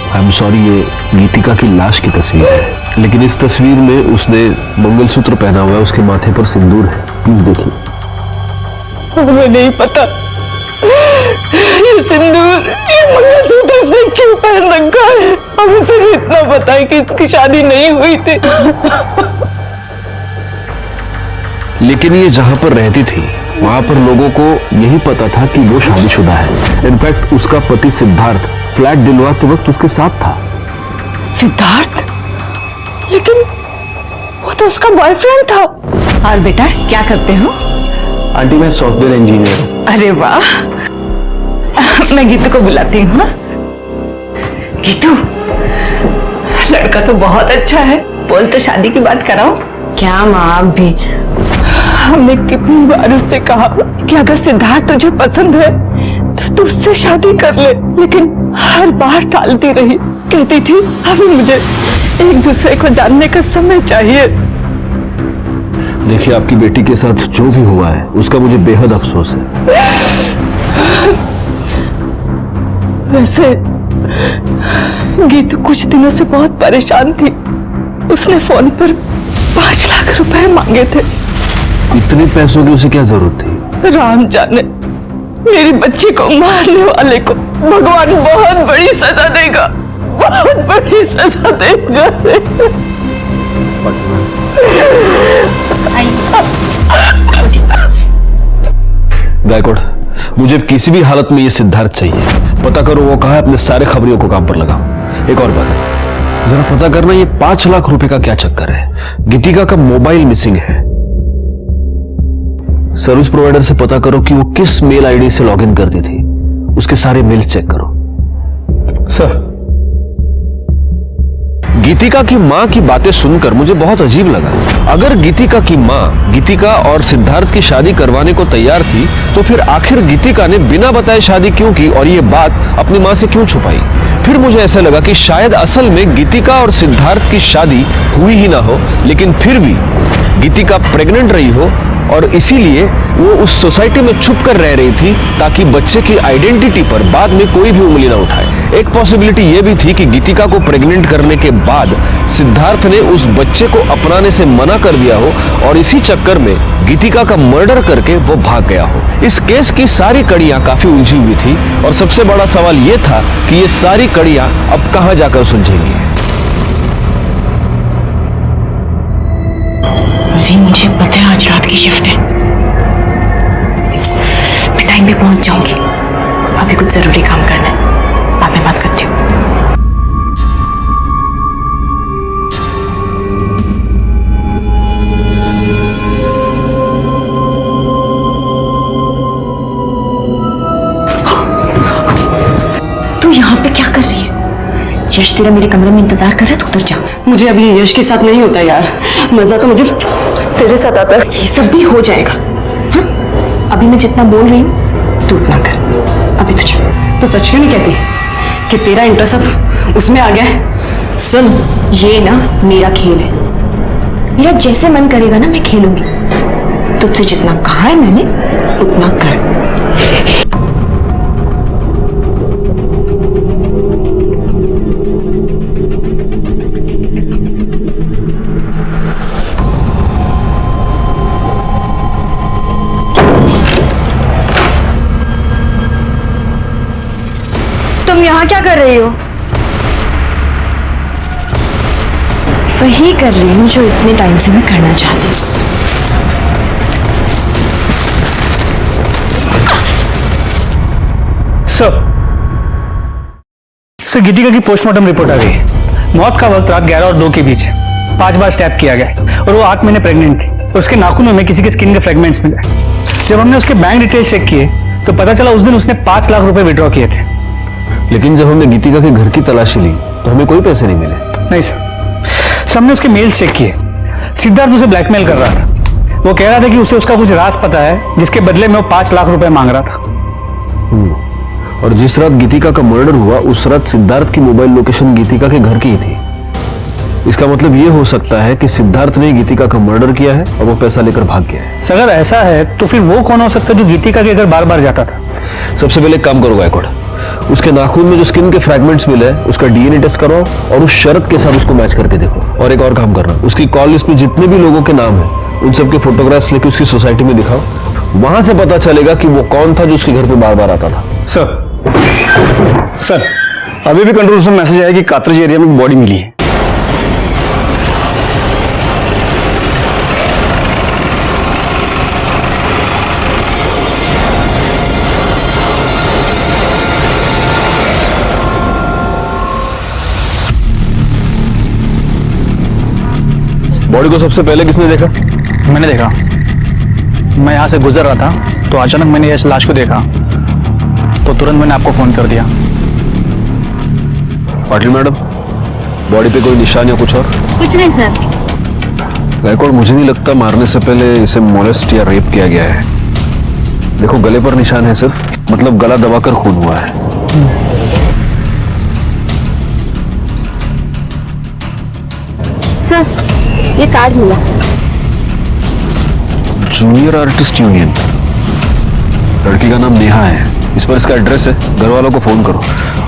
[SPEAKER 16] आई एम सॉरी, ये गीतिका की लाश की तस्वीर है, लेकिन इस तस्वीर में उसने मंगलसूत्र पहना हुआ है, उसके माथे पर सिंदूर है। प्लीज देखिए।
[SPEAKER 21] हमें नहीं पता ये सिंदूर, ये मंगलसूत्र इसने क्यों पहन रखा है। हमें सिर्फ इतना पता है कि इसकी शादी नहीं हुई थी।
[SPEAKER 16] लेकिन ये जहां पर रहती थी वहां पर लोगों को यही पता था कि वो शादीशुदा है। इनफैक्ट उसका पति सिद्धार्थ फ्लैट दिलवाते वक्त उसके साथ था।
[SPEAKER 21] सिद्धार्थ? लेकिन वो तो उसका बॉयफ्रेंड था।
[SPEAKER 18] और बेटा क्या करते हो?
[SPEAKER 4] आंटी मैं सॉफ्टवेयर इंजीनियर हूँ।
[SPEAKER 18] अरे वाह, मैं गीतू को बुलाती हूँ। गीतू, लड़का तो बहुत अच्छा है, बोल तो शादी की बात कराओ। क्या माँ, आप भी?
[SPEAKER 21] हमने कितनी बार उससे कहा कि अगर सिद्धार्थ तुझे पसंद है तो तू उससे शादी कर ले, लेकिन हर बार टालती रही। कहती थी अभी मुझे एक दूसरे को जानने का समय चाहिए।
[SPEAKER 16] देखिए, आपकी बेटी के साथ जो भी हुआ है उसका मुझे बेहद अफसोस है।
[SPEAKER 21] वैसे गीतू कुछ दिनों से बहुत परेशान थी। उसने फोन पर 5 लाख रुपए मांगे थे।
[SPEAKER 16] इतने पैसों की उसे क्या जरूरत थी?
[SPEAKER 21] राम जाने, मेरी बच्ची को मारने वाले को भगवान बहुत बड़ी सजा देगा, बहुत बड़ी सजा देगा।
[SPEAKER 16] गायकवाड़, मुझे किसी भी हालत में ये सिद्धार्थ चाहिए। पता करो वो कहाँ है, अपने सारे खबरियों को काम पर लगाओ। एक और बात, जरा पता करना ये 5 लाख रुपए का क्या चक्कर है। गीतिका का मोबाइल मिसिंग है। सर्विस प्रोवाइडर से पता करो कि वो किस मेल आईडी से लॉगिन करती थी। उसके सारे मेल्स चेक करो।
[SPEAKER 2] सर,
[SPEAKER 16] गीतिका की मां की बातें सुनकर मुझे बहुत अजीब लगा। अगर गीतिका की मां गीतिका और सिद्धार्थ की शादी करवाने को तैयार थी तो फिर आखिर गीतिका ने बिना बताए शादी क्यों की और ये बात अपनी मां से क्यों छुपाई? फिर मुझे ऐसा लगा कि शायद असल में गीतिका और सिद्धार्थ की शादी हुई ही ना हो, लेकिन फिर भी गीतिका प्रेग्नेंट रही हो और इसीलिए वो उस सोसाइटी में छुप कर रह रही थी ताकि बच्चे की आइडेंटिटी पर बाद में कोई भी उंगली ना उठाए। एक पॉसिबिलिटी ये भी थी कि गीतिका को प्रेग्नेंट करने के बाद सिद्धार्थ ने उस बच्चे को अपनाने से मना कर दिया हो और इसी चक्कर में गीतिका का मर्डर करके वो भाग गया हो। इस केस की सारी कड़ियां काफी उलझी हुई थी और सबसे बड़ा सवाल ये था कि ये सारी कड़ियां अब कहां जाकर सुलझेंगी।
[SPEAKER 18] मुझे पता है आज रात की शिफ्ट है, मैं टाइम पे पहुंच जाऊंगी। अभी कुछ जरूरी काम करना है, बाद में बात करती हूँ। तू यहाँ पे क्या कर रही है? यश तेरा मेरे कमरे में इंतजार कर रहा है, तू उधर जा।
[SPEAKER 21] मुझे अभी यश के साथ नहीं होता यार, मजा तो मुझे तेरे साथ आता है।
[SPEAKER 18] ये सब भी हो जाएगा। हाँ? अभी मैं जितना बोल रही हूँ तू उतना कर। अभी तुझे
[SPEAKER 21] तो सच क्यों नहीं कहती कि तेरा इंटरेस्ट अब उसमें आ गया है?
[SPEAKER 18] सुन, ये ना मेरा खेल है, मेरा जैसे मन करेगा ना मैं खेलूंगी। तुझसे जितना कहा है मैंने उतना कर।
[SPEAKER 11] तुम यहाँ क्या कर रही हो?
[SPEAKER 18] वही कर रही हूँ जो इतने टाइम से मैं करना चाहती हूँ।
[SPEAKER 20] सर, गीतिका की पोस्टमार्टम रिपोर्ट आ गई है। मौत का वक्त रात 11 और 2 के बीच है। 5 बार स्टैब किया गया और वो 8 महीने प्रेग्नेंट थी। और उसके नाखूनों में किसी के स्किन के फ्रेगमेंट्स मिले। जब हमने उसके बैंक डिटेल चेक किए तो पता चला उस दिन उसने 5 लाख रुपए विड्रॉ किए थे।
[SPEAKER 16] लेकिन जब हमने गीतिका के घर की तलाशी ली तो हमें कोई पैसे नहीं मिले।
[SPEAKER 20] नहीं सर, हमने उसके मेल्स चेक किए। सिद्धार्थ उसे ब्लैकमेल कर रहा था। वो कह रहा था कि उसे उसका कुछ राज पता है जिसके बदले में वो 5 लाख रुपए मांग रहा था।
[SPEAKER 16] और जिस रात गीतिका का मर्डर हुआ उस रात सिद्धार्थ की मोबाइल लोकेशन गीतिका के घर की ही थी। इसका मतलब ये हो सकता है कि सिद्धार्थ ने गीतिका का मर्डर किया है और वो पैसा लेकर भाग गया है।
[SPEAKER 20] सर अगर ऐसा है तो फिर वो कौन हो सकता है जो गीतिका के घर बार बार जाता था?
[SPEAKER 16] सबसे पहले एक काम करो गायकवाड़, उसके नाखून में जो स्किन के फ्रैगमेंट्स मिले हैं उसका डीएनए टेस्ट कराओ और उस शरत के साथ उसको मैच करके देखो। और एक और काम करना, उसकी कॉल लिस्ट में जितने भी लोगों के नाम है उन सबके फोटोग्राफ्स लेके उसकी सोसाइटी में दिखाओ। वहां से पता चलेगा कि वो कौन था जो उसके घर पे बार बार आता था।
[SPEAKER 17] सर अभी भी कंट्रोल रूम से मैसेज आया कि कातरज एरिया में बॉडी मिली है।
[SPEAKER 16] बॉडी को सबसे पहले किसने देखा?
[SPEAKER 20] मैंने देखा। मैं यहाँ से गुजर रहा था तो अचानक मैंने यश लाश को देखा तो तुरंत मैंने आपको फोन कर दिया।
[SPEAKER 16] पाटिल मैडम, बॉडी पे कोई निशान या कुछ और?
[SPEAKER 7] कुछ नहीं सर।
[SPEAKER 16] गायकवाड़, मुझे नहीं लगता मारने से पहले इसे मोलेस्ट या रेप किया गया है। देखो गले पर निशान है सिर्फ, मतलब गला दबाकर खून हुआ है।
[SPEAKER 7] सर ये कार्ड मिला।
[SPEAKER 16] जूनियर आर्टिस्ट यूनियन, लड़की का नाम नेहा है। इस पर इसका एड्रेस है, घर वालों को फोन करो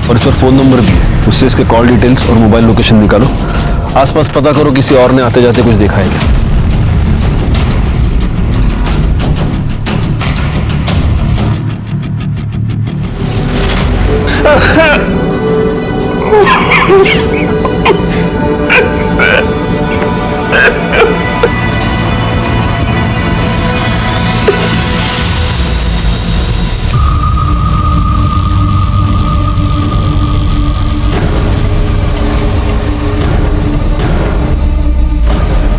[SPEAKER 16] और इस पर फोन नंबर भी है, उससे इसके कॉल डिटेल्स और मोबाइल लोकेशन निकालो। आसपास पता करो किसी और ने आते जाते कुछ देखा है क्या।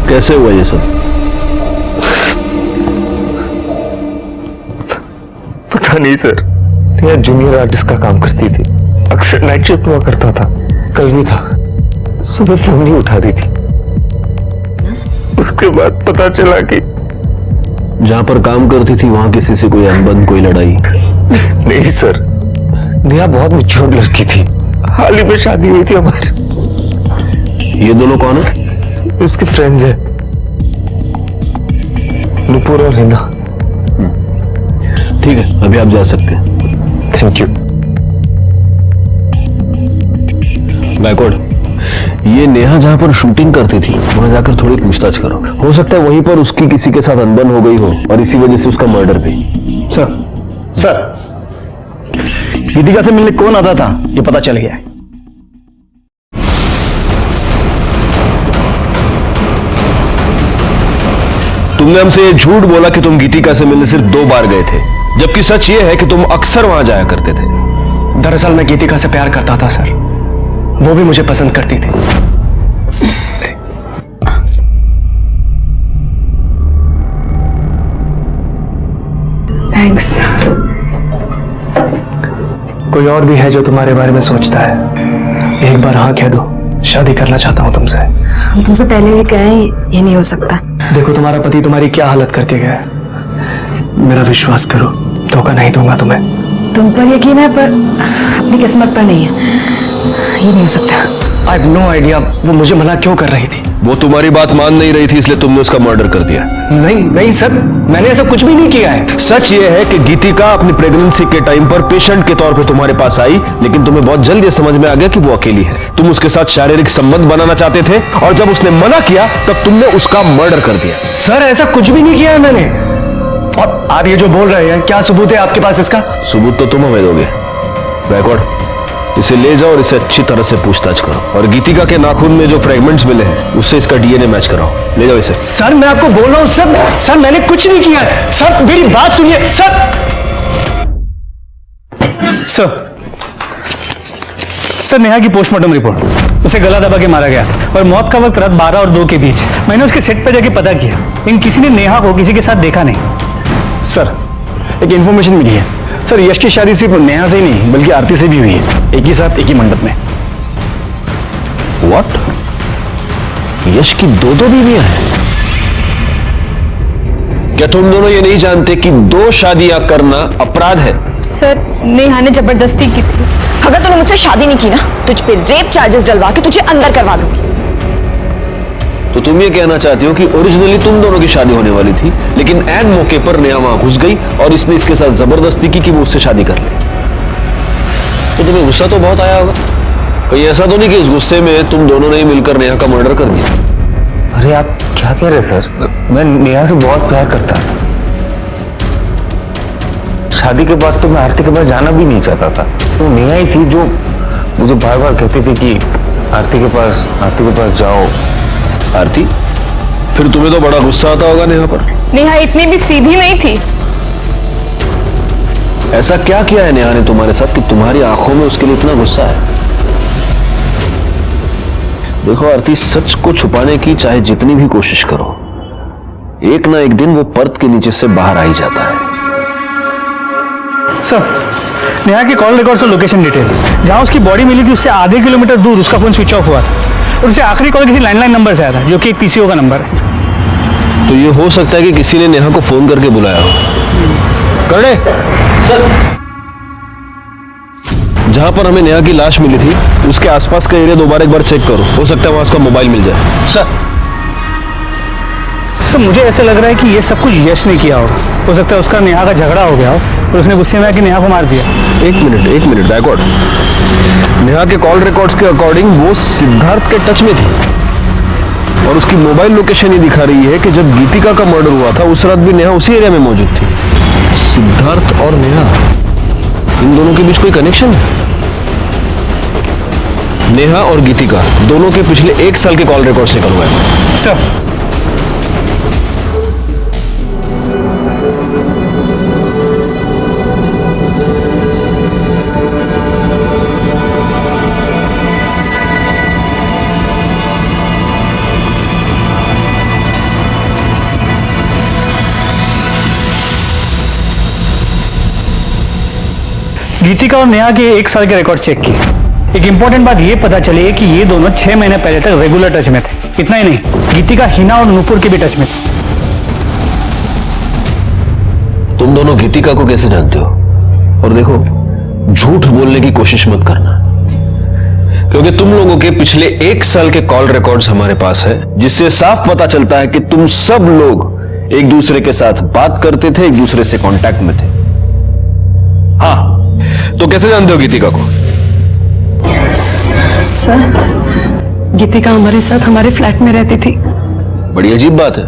[SPEAKER 16] कैसे हुआ ये सब?
[SPEAKER 9] पता नहीं सर, यह जूनियर आर्टिस्ट का काम करती थी, अक्सर नाइट शिफ्ट हुआ करता था। कल भी था, सुबह फोन नहीं उठा रही थी। उसके बाद पता चला कि
[SPEAKER 16] जहां पर काम करती थी वहां किसी से कोई अनबन, कोई लड़ाई?
[SPEAKER 9] नहीं सर, नेहा बहुत मैच्योर लड़की थी, हाल ही में शादी हुई थी हमारी।
[SPEAKER 16] ये दोनों कौन है?
[SPEAKER 9] उसके फ्रेंड्स हैं, नुपुर और हिना।
[SPEAKER 16] ठीक है, अभी आप जा सकते हैं।
[SPEAKER 9] Thank you.
[SPEAKER 16] गायकवाड़, ये नेहा जहां पर शूटिंग करती थी वहां जाकर थोड़ी पूछताछ करो। हो सकता है वहीं पर उसकी किसी के साथ अनबन हो गई हो और इसी वजह से उसका मर्डर भी।
[SPEAKER 20] सर गीतिका से मिलने कौन आता था ये पता चल गया है।
[SPEAKER 16] तुमने हमसे ये झूठ बोला कि तुम गीतिका से मिलने सिर्फ 2 बार गए थे, जबकि सच ये है कि तुम अक्सर वहां जाया करते थे।
[SPEAKER 20] दरअसल मैं गीतिका से प्यार करता था सर, वो भी मुझे पसंद करती थी।
[SPEAKER 21] थैंक्स।
[SPEAKER 20] कोई और भी है जो तुम्हारे बारे में सोचता है? एक बार हाँ कह दो, शादी करना चाहता हूँ तुमसे।
[SPEAKER 11] हम तुमसे पहले भी कहे ये नहीं हो सकता।
[SPEAKER 20] देखो तुम्हारा पति तुम्हारी क्या हालत करके गया है, मेरा विश्वास करो, धोखा नहीं दूंगा तुम्हें।
[SPEAKER 11] तुम पर यकीन है पर अपनी किस्मत पर नहीं है, ये नहीं हो सकता।
[SPEAKER 20] आई हैव नो आइडिया वो मुझे मना क्यों कर रही थी।
[SPEAKER 16] वो तुम्हारी बात मान नहीं रही थी इसलिए तुमने उसका मर्डर कर दिया।
[SPEAKER 20] नहीं सर, मैंने ऐसा कुछ भी नहीं किया है।
[SPEAKER 16] सच ये है कि गीतिका अपनी प्रेगनेंसी के टाइम पर पेशेंट के तौर पे तुम्हारे पास आई, लेकिन तुम्हें बहुत जल्द ये समझ में आ गया कि वो अकेली है। तुम उसके साथ शारीरिक संबंध बनाना चाहते थे और जब उसने मना किया तब तुमने उसका मर्डर कर दिया।
[SPEAKER 20] सर ऐसा कुछ भी नहीं किया है मैंने। और आप ये जो बोल रहे हैं, क्या सबूत है आपके पास इसका?
[SPEAKER 16] सबूत तो तुम हमें दोगे। गायकवाड़, इसे ले जाओ और इसे अच्छी तरह से पूछताछ करो और गीतिका के नाखून में जो फ्रेगमेंट्स मिले हैं उससे इसका डीएनए मैच कराओ। ले जाओ इसे।
[SPEAKER 20] सर मैं आपको बोल रहा हूँ सर मैंने कुछ नहीं किया है। सर मेरी बात सुनिए। सर नेहा की पोस्टमार्टम रिपोर्ट, उसे गला दबा के मारा गया और मौत का वक्त रात 12 और 2 के बीच। मैंने उसके सेट पर जाके पता किया, लेकिन किसी ने नेहा को किसी के साथ देखा नहीं।
[SPEAKER 17] सर एक इंफॉर्मेशन मिली है सर, यश की शादी सिर्फ नेहा से ही नहीं बल्कि आरती से भी हुई है, एक ही साथ एक ही मंडप में।
[SPEAKER 16] व्हाट? यश की 2 बीवियां हैं? क्या तुम दोनों ये नहीं जानते कि 2 शादियां करना अपराध है?
[SPEAKER 10] सर नेहा ने जबरदस्ती की थी।
[SPEAKER 18] अगर तूने मुझसे शादी नहीं की ना, तुझ पे रेप चार्जेस डलवा के तुझे अंदर करवा दूंगी।
[SPEAKER 16] तो तुम ये कहना चाहती हो कि ओरिजिनली तुम दोनों की शादी होने वाली थी, लेकिन ऐन मौके पर नेहा वहां घुस गई और इसने इसके साथ जबरदस्ती की कि वो उससे शादी कर ले। तो तुम्हें गुस्सा तो बहुत आया होगा। कहीं ऐसा तो नहीं कि इस गुस्से में तुम दोनों ने मिलकर नेहा का मर्डर कर दिया?
[SPEAKER 6] अरे आप क्या कह रहे सर, मैं नेहा से बहुत प्यार करता था। शादी के बाद तो मैं आरती के पास जाना भी नहीं चाहता था। तो नेहा ही थी जो मुझे बार बार कहती थी कि आरती के पास जाओ।
[SPEAKER 16] आरती, फिर तुम्हें तो बड़ा गुस्सा आता होगा नेहा पर।
[SPEAKER 10] नेहा इतनी भी सीधी नहीं थी।
[SPEAKER 16] ऐसा क्या किया है नेहा ने तुम्हारे साथ कि तुम्हारी आंखों में उसके लिए इतना गुस्सा है? देखो आरती, सच को छुपाने की चाहे जितनी भी कोशिश करो, एक ना एक दिन वो पर्द के नीचे से बाहर आ ही जाता है।
[SPEAKER 20] सर, नेहा के कॉल रिकॉर्ड्स और लोकेशन डिटेल्स, जहां उसकी बॉडी मिली थी उससे आधे किलोमीटर दूर उसका फोन स्विच ऑफ हुआ था और उसे आखिरी कॉल किसी लैंडलाइन नंबर से आया था, जो कि एक पीसीओ का नंबर है।
[SPEAKER 16] तो ये हो सकता है कि किसी ने नेहा को फोन करके बुलाया हो। करने सर, जहां पर हमें नेहा की लाश मिली थी उसके आसपास का एरिया दोबारा एक बार चेक करो, हो सकता है वहां उसका मोबाइल मिल जाए।
[SPEAKER 20] सर मुझे ऐसा लग रहा है कि ये सब कुछ यश ने किया होगा। हो सकता है उसका नेहा का झगड़ा हो गया हो और उसने गुस्से में आके नेहा को मार दिया।
[SPEAKER 16] एक मिनट बैकवर्ड। नेहा के कॉल रिकॉर्ड्स के अकॉर्डिंग वो सिद्धार्थ के टच में थी और उसकी मोबाइल लोकेशन ये दिखा रही है कि जब गीतिका का मर्डर हुआ था उस रात भी नेहा उसी एरिया में मौजूद थी। सिद्धार्थ और नेहा, इन दोनों के बीच कोई कनेक्शन है? नेहा और गीतिका दोनों के पिछले 1 साल के कॉल रिकॉर्ड से करवाए।
[SPEAKER 20] सर गीतिका और नेहा के 1 साल के रिकॉर्ड चेक किए। एक इंपॉर्टेंट बात ये पता चली है कि ये दोनों 6 महीने पहले तक रेगुलर टच में थे। इतना ही नहीं, गीतिका हिना और नूपुर के भी टच में थे।
[SPEAKER 16] तुम दोनों गीतिका को कैसे जानते हो? और देखो, झूठ बोलने की कोशिश मत करना, क्योंकि तुम लोगों के पिछले 1 साल के कॉल रिकॉर्ड्स हमारे पास है, जिससे साफ पता चलता है कि तुम सब लोग एक दूसरे के साथ बात करते थे, एक दूसरे से कांटेक्ट में थे। हाँ, तो कैसे जानते हो गीतिका को?
[SPEAKER 21] सर, गीतिका हमारे साथ हमारे फ्लैट में रहती थी।
[SPEAKER 16] बड़ी अजीब बात है।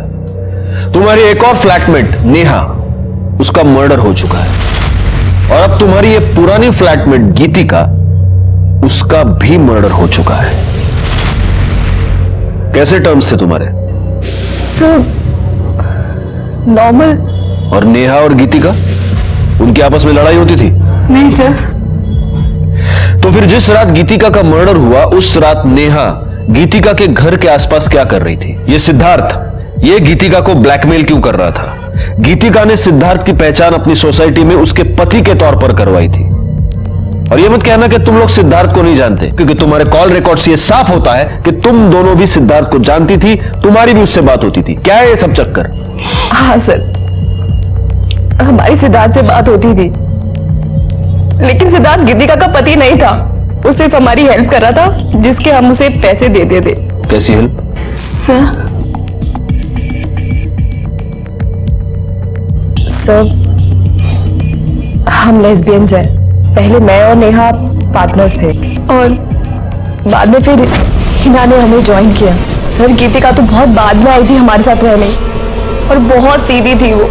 [SPEAKER 16] तुम्हारी एक और फ्लैटमेट नेहा, उसका मर्डर हो चुका है और अब तुम्हारी ये पुरानी फ्लैटमेट गीतिका, उसका भी मर्डर हो चुका है। कैसे टर्म्स थे तुम्हारे?
[SPEAKER 21] Sir, normal.
[SPEAKER 16] और नेहा और गीतिका, उनकी आपस में लड़ाई होती थी?
[SPEAKER 21] नहीं सर।
[SPEAKER 16] तो फिर जिस रात गीतिका का मर्डर हुआ उस रात नेहा गीतिका के घर के आसपास क्या कर रही थी? ये सिद्धार्थ, ये गीतिका को ब्लैकमेल क्यों कर रहा था? गीतिका ने सिद्धार्थ की पहचान अपनी सोसाइटी में उसके पति के तौर पर करवाई थी। और ये मत कहना कि तुम लोग सिद्धार्थ को नहीं जानते, क्योंकि तुम्हारे कॉल रिकॉर्ड से ये साफ होता है कि तुम दोनों भी सिद्धार्थ को जानती थी, तुम्हारी भी उससे बात होती थी। क्या है ये सब चक्कर?
[SPEAKER 21] हाँ सर, हमारी सिद्धार्थ से बात होती थी, लेकिन सिद्धार्थ गीतिका का पति नहीं था। वो सिर्फ हमारी हेल्प कर रहा था, जिसके हम उसे पैसे देते थे।
[SPEAKER 16] कैसी हेल्प?
[SPEAKER 21] सर, हम लेस्बियंस हैं। पहले मैं और नेहा पार्टनर्स थे और बाद में फिर हिना ने हमें ज्वाइन किया। सर, गीतिका तो बहुत बाद में आई थी हमारे साथ रहने और बहुत सीधी थी वो,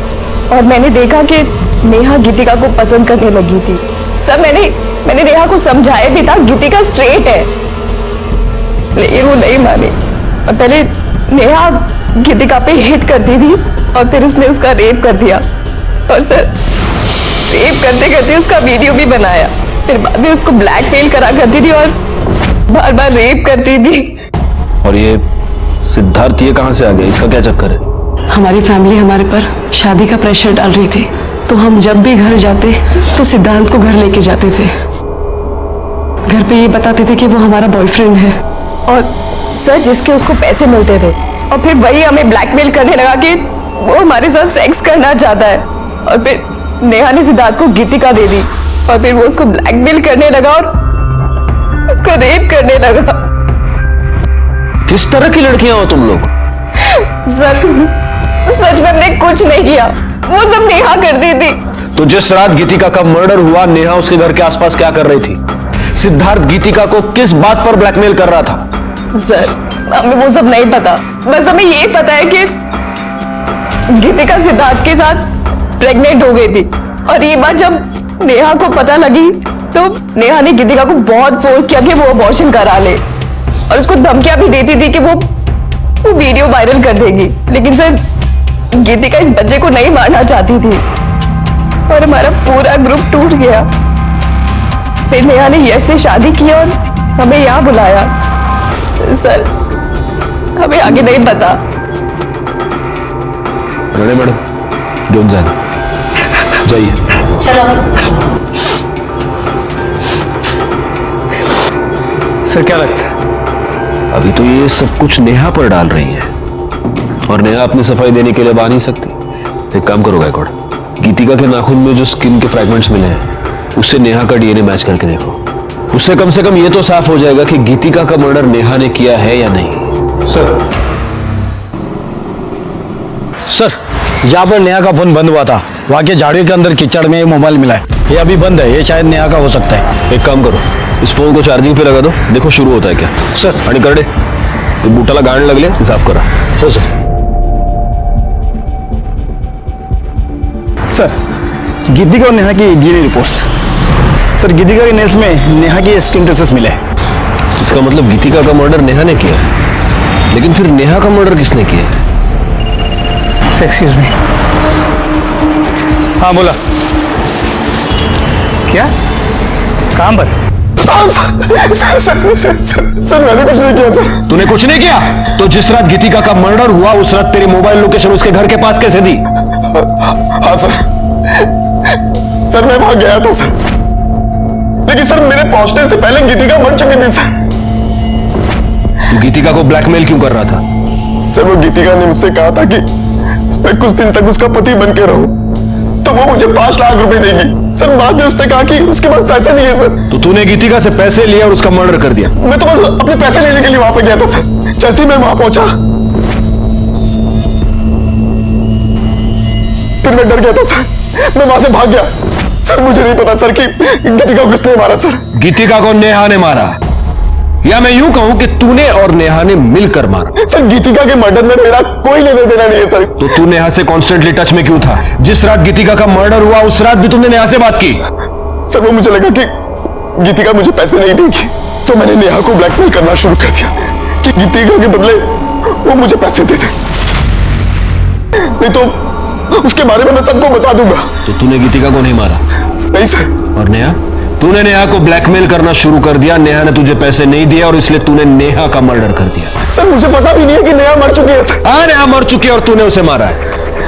[SPEAKER 21] और मैंने देखा कि नेहा गीतिका को पसंद करने लगी थी। सर, मैंने नेहा को समझाया भी था गीतिका स्ट्रेट है, लेकिन वो नहीं मानी। और पहले नेहा गीतिका पे हिट करती थी और फिर उसने उसका रेप कर दिया। और सर, रेप करते करते उसका वीडियो भी बनाया। फिर बाद में उसको ब्लैकमेल करा करती थी और बार बार रेप करती थी।
[SPEAKER 16] और ये सिद्धार्थ ये कहां से आ गया? इसका क्या चक्कर है?
[SPEAKER 21] हमारी फैमिली हमारे पर शादी का प्रेशर डाल रही थी, तो हम जब भी घर जाते तो सिद्धांत को घर लेके जाते थे। घर पे ये बताते थे कि वो हमारा बॉयफ्रेंड है, और सर जिसके उसको पैसे मिलते थे, और फिर वही हमें ब्लैकमेल करने लगा कि वो हमारे साथ सेक्स करना चाहता है। और फिर नेहा ने सिद्धार्थ को गीतिका दे दी और फिर वो उसको ब्लैकमेल करने लगा और उसको रेप करने लगा।
[SPEAKER 16] किस तरह की लड़कियां हो तुम लोग?
[SPEAKER 21] सच में हमने कुछ नहीं किया, वो सब नेहा करती थी।
[SPEAKER 16] तो जिस रात गीतिका का मर्डर हुआ, नेहा उसके घर के आसपास क्या कर रही थी? सिद्धार्थ गीतिका को किस बात पर ब्लैकमेल कर रहा था?
[SPEAKER 21] सर हमें वो सब नहीं पता, बस हमें ये पता है कि गीतिका सिद्धार्थ के साथ प्रेग्नेंट हो गई थी और ये बात जब नेहा को पता लगी तो नेहा ने गीतिका को बहुत फोर्स किया कि वो अबॉर्शन करा ले और उसको धमकियां भी देती थी कि वो वीडियो वायरल कर देगी। लेकिन सर गीतिका इस बच्चे को नहीं मारना चाहती थी और हमारा पूरा ग्रुप टूट गया। फिर नेहा ने यश से शादी की और हमें यहाँ बुलाया। सर हमें आगे नहीं पता।
[SPEAKER 16] राणे मैडम घेऊन जाना, जाइए।
[SPEAKER 21] चलो
[SPEAKER 15] सर क्या लगता है?
[SPEAKER 16] अभी तो ये सब कुछ नेहा पर डाल रही है और नेहा अपनी सफाई देने के लिए बा नहीं सकती। एक काम करो गायकवाड़, गीतिका के नाखून में जो स्किन के फ्रैगमेंट्स मिले हैं उससे नेहा का डीएनए मैच करके देखो। उससे कम से कम ये तो साफ हो जाएगा कि गीतिका का मर्डर नेहा ने किया है या नहीं।
[SPEAKER 17] सर जहाँ पर नेहा का फोन बंद हुआ था वहाँ के झाड़ियों के अंदर कीचड़ में मोबाइल मिला है, ये अभी बंद है, ये शायद नेहा का हो सकता है।
[SPEAKER 16] एक काम करो, इस फोन को चार्जिंग पे लगा दो, देखो शुरू होता है क्या। सर आणि करडे ते बुटाला गाण लागले, साफ करा।
[SPEAKER 17] हो सर। सर गीतिका और नेहा की डीएनए रिपोर्ट्स। सर गीतिका के नेस में नेहा की स्किन ट्रेसेस मिले।
[SPEAKER 16] इसका मतलब गीतिका का मर्डर नेहा ने किया, लेकिन फिर नेहा का मर्डर किसने किया?
[SPEAKER 20] Excuse me. हाँ बोला। क्या काम पर?
[SPEAKER 17] सर मैंने कुछ नहीं किया सर।
[SPEAKER 16] तूने कुछ नहीं किया? तो जिस रात गीतिका का मर्डर हुआ उस रात तेरी मोबाइल लोकेशन उसके घर के पास कैसे दी?
[SPEAKER 17] हाँ सर मैं वहां गया था सर, लेकिन सर मेरे पहुंचने से पहले गीतिका मर चुकी थी सर।
[SPEAKER 16] तू गीतिका को ब्लैकमेल क्यों कर रहा था?
[SPEAKER 17] सर वो गीतिका ने मुझसे कहा था कि मैं कुछ दिन तक उसका पति बन के रहूं तो वो मुझे 5 लाख रुपए देगी। सर बाद में उसने कहा कि उसके पास पैसे नहीं है सर।
[SPEAKER 16] तो तूने गीतिका से पैसे लिए और उसका मर्डर कर दिया?
[SPEAKER 17] मैं तो बस अपने पैसे लेने के लिए वहां पे गया था सर। जैसे ही मैं वहां पहुंचा फिर मैं डर गया था सर, मैं वहां से भाग गया। सर मुझे नहीं पता सर कि गीतिका को किसने मारा सर।
[SPEAKER 16] गीतिका को नेहा ने मारा, या मैं यूं कहूं कि तूने और नेहा ने मिलकर मारा।
[SPEAKER 17] सर गीतिका के मर्डर में मेरा कोई लेना देना नहीं है सर।
[SPEAKER 16] तो तू नेहा से कॉन्स्टेंटली टच में क्यों था? जिस रात गीतिका का मर्डर हुआ उस रात भी तुमने नेहा से बात की?
[SPEAKER 17] सर वो मुझे लगा कि गीतिका मुझे पैसे नहीं देगी तो मैंने नेहा को ब्लैकमेल करना शुरू कर दिया कि गीतिका के बदले वो मुझे पैसे दे दे, नहीं तो उसके बारे में मैं सबको बता दूंगा।
[SPEAKER 16] तो तूने गीतिका को नहीं मारा?
[SPEAKER 17] नहीं सर।
[SPEAKER 16] और नेहा? तूने नेहा को ब्लैकमेल करना शुरू कर दिया, नेहा ने तुझे पैसे नहीं दिया और इसलिए तूने नेहा का मर्डर कर दिया।
[SPEAKER 17] सर मुझे पता भी नहीं है कि नेहा मर चुकी है सर।
[SPEAKER 16] हाँ नेहा मर चुकी है और तूने उसे मारा है,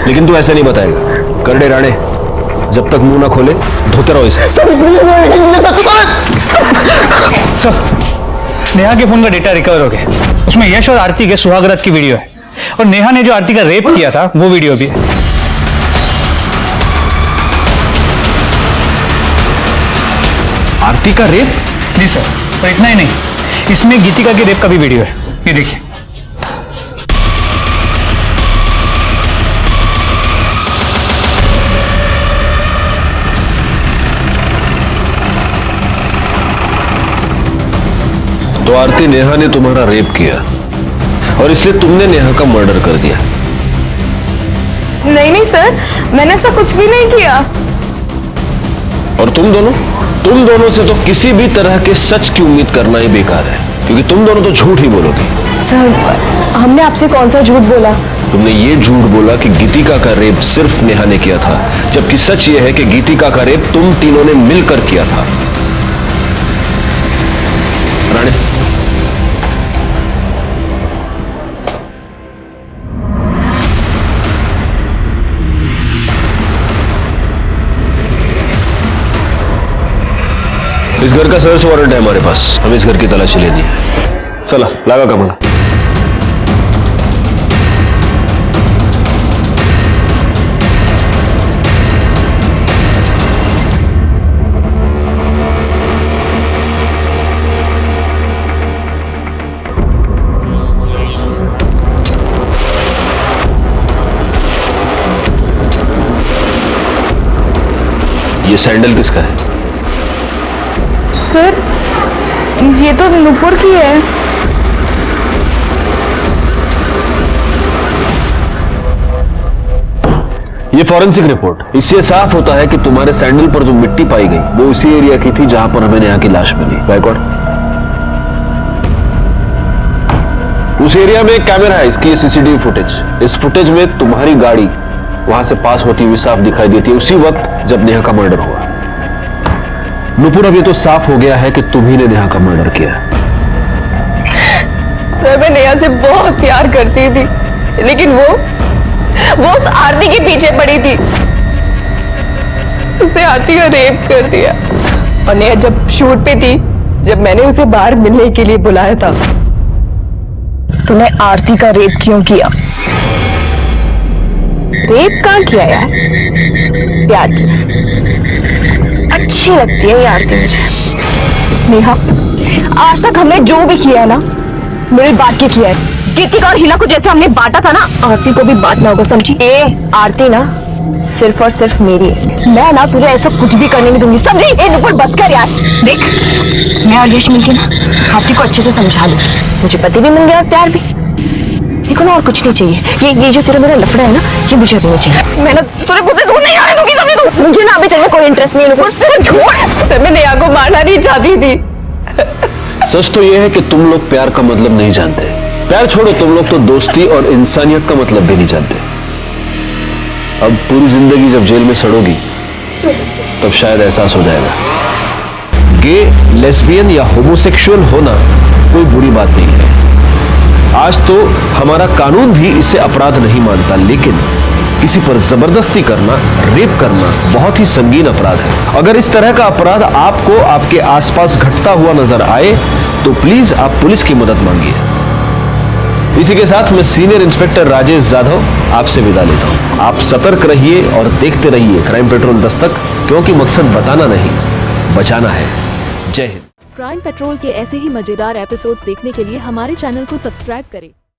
[SPEAKER 16] लेकिन तू ऐसे नहीं बताएगा। करडे राणे जब तक मुंह ना खोले धोते रहो इसे।
[SPEAKER 20] सर नेहा के फोन का डेटा रिकवर हो गया, उसमें यश और आरती के सुहागरात की वीडियो है और नेहा ने जो आरती का रेप किया था वो वीडियो भी है।
[SPEAKER 16] आरती का रेप?
[SPEAKER 20] जी सर, और इतना ही नहीं, इसमें गीतिका के रेप का भी वीडियो है, ये देखिए।
[SPEAKER 16] तो आरती नेहा ने तुम्हारा रेप किया और इसलिए तुमने नेहा का मर्डर कर दिया?
[SPEAKER 21] नहीं सर, मैंने ऐसा कुछ भी नहीं किया।
[SPEAKER 16] और तुम दोनों से तो किसी भी तरह के सच की उम्मीद करना ही बेकार है, क्योंकि तुम दोनों तो झूठ ही बोलोगे।
[SPEAKER 21] सर हमने आपसे कौन सा झूठ बोला?
[SPEAKER 16] तुमने ये झूठ बोला कि गीतिका का रेप सिर्फ नेहा ने किया था, जबकि सच ये है कि गीतिका का रेप तुम तीनों ने मिलकर किया था। राणे इस घर का सर्च वारंट है हमारे पास, हम इस घर की तलाशी लेनी है। चला लगा कमला। ये सैंडल किसका है?
[SPEAKER 10] सर ये तो नुपुर की है।
[SPEAKER 16] ये फॉरेंसिक रिपोर्ट, इससे साफ होता है कि तुम्हारे सैंडल पर जो मिट्टी पाई गई वो उसी एरिया की थी जहां पर हमें नेहा की लाश मिली। बैकवर्ड। उस एरिया में एक कैमरा है, इसकी सीसीटीवी फुटेज। इस फुटेज में तुम्हारी गाड़ी वहां से पास होती हुई साफ दिखाई देती है उसी वक्त जब नेहा का मर्डर हुआ। नुपुर, अब ये तो साफ हो गया है कि तुम ही ने नेहा का मर्डर किया।
[SPEAKER 10] सर मैं नेहा से बहुत प्यार करती थी, लेकिन वो उस आरती के पीछे पड़ी थी। उसने आरती का रेप कर दिया। और नेहा जब शूट पे थी, जब मैंने उसे बाहर मिलने के लिए बुलाया था, तूने आरती का रेप क्यों किया? रेप कहाँ किया यार, प्यार किया। अच्छी लगती है ये आरती मुझे। नेहा, आज तक हमने जो भी किया है ना, मेरी बात के किया है। गीतिका और हिला को जैसे हमने बांटा था ना, आरती को भी बांटना होगा, समझी? आरती ना सिर्फ और सिर्फ मेरी है। मैं ना तुझे ऐसा कुछ भी करने नहीं दूंगी, समझी? नुपुर बस कर यार। देख, मैं और यश मिलके ना आरती को अच्छे से समझा लूं। मुझे पति भी मिल गया और प्यार भी। देखो ना, और कुछ नहीं चाहिए। ये जो तेरा मेरा लफड़ा है ना, ये मुझे अभी नहीं चाहिए। मैं ना तुझे खुद से दूर नहीं आने दूंगी, समझी तू? मुझे ना अभी तेरे में कोई इंटरेस्ट नहीं है। छोड़। सर मैं नेहा को मारना नहीं चाहती थी।
[SPEAKER 16] सच तो यह है कि तुम लोग प्यार का मतलब नहीं जानते। प्यार छोड़ो, तुम लोग तो दोस्ती और इंसानियत का मतलब भी नहीं जानते। अब पूरी जिंदगी जब जेल में सड़ोगी तब शायद एहसास हो जाएगा। गे, लेस्बियन या होमोसेक्सुअल होना कोई बुरी बात नहीं है। आज तो हमारा कानून भी इसे अपराध नहीं मानता, लेकिन किसी पर जबरदस्ती करना, रेप करना बहुत ही संगीन अपराध है। अगर इस तरह का अपराध आपको आपके आसपास घटता हुआ नजर आए तो प्लीज आप पुलिस की मदद मांगिए। इसी के साथ मैं सीनियर इंस्पेक्टर राजेश जाधव आपसे विदा लेता हूं। आप सतर्क रहिए और देखते रहिए क्राइम पेट्रोल दस्तक, क्योंकि मकसद बताना नहीं, बचाना है। जय हिंद।
[SPEAKER 12] क्राइम पेट्रोल के ऐसे ही मजेदार एपिसोड्स देखने के लिए हमारे चैनल को सब्सक्राइब करें।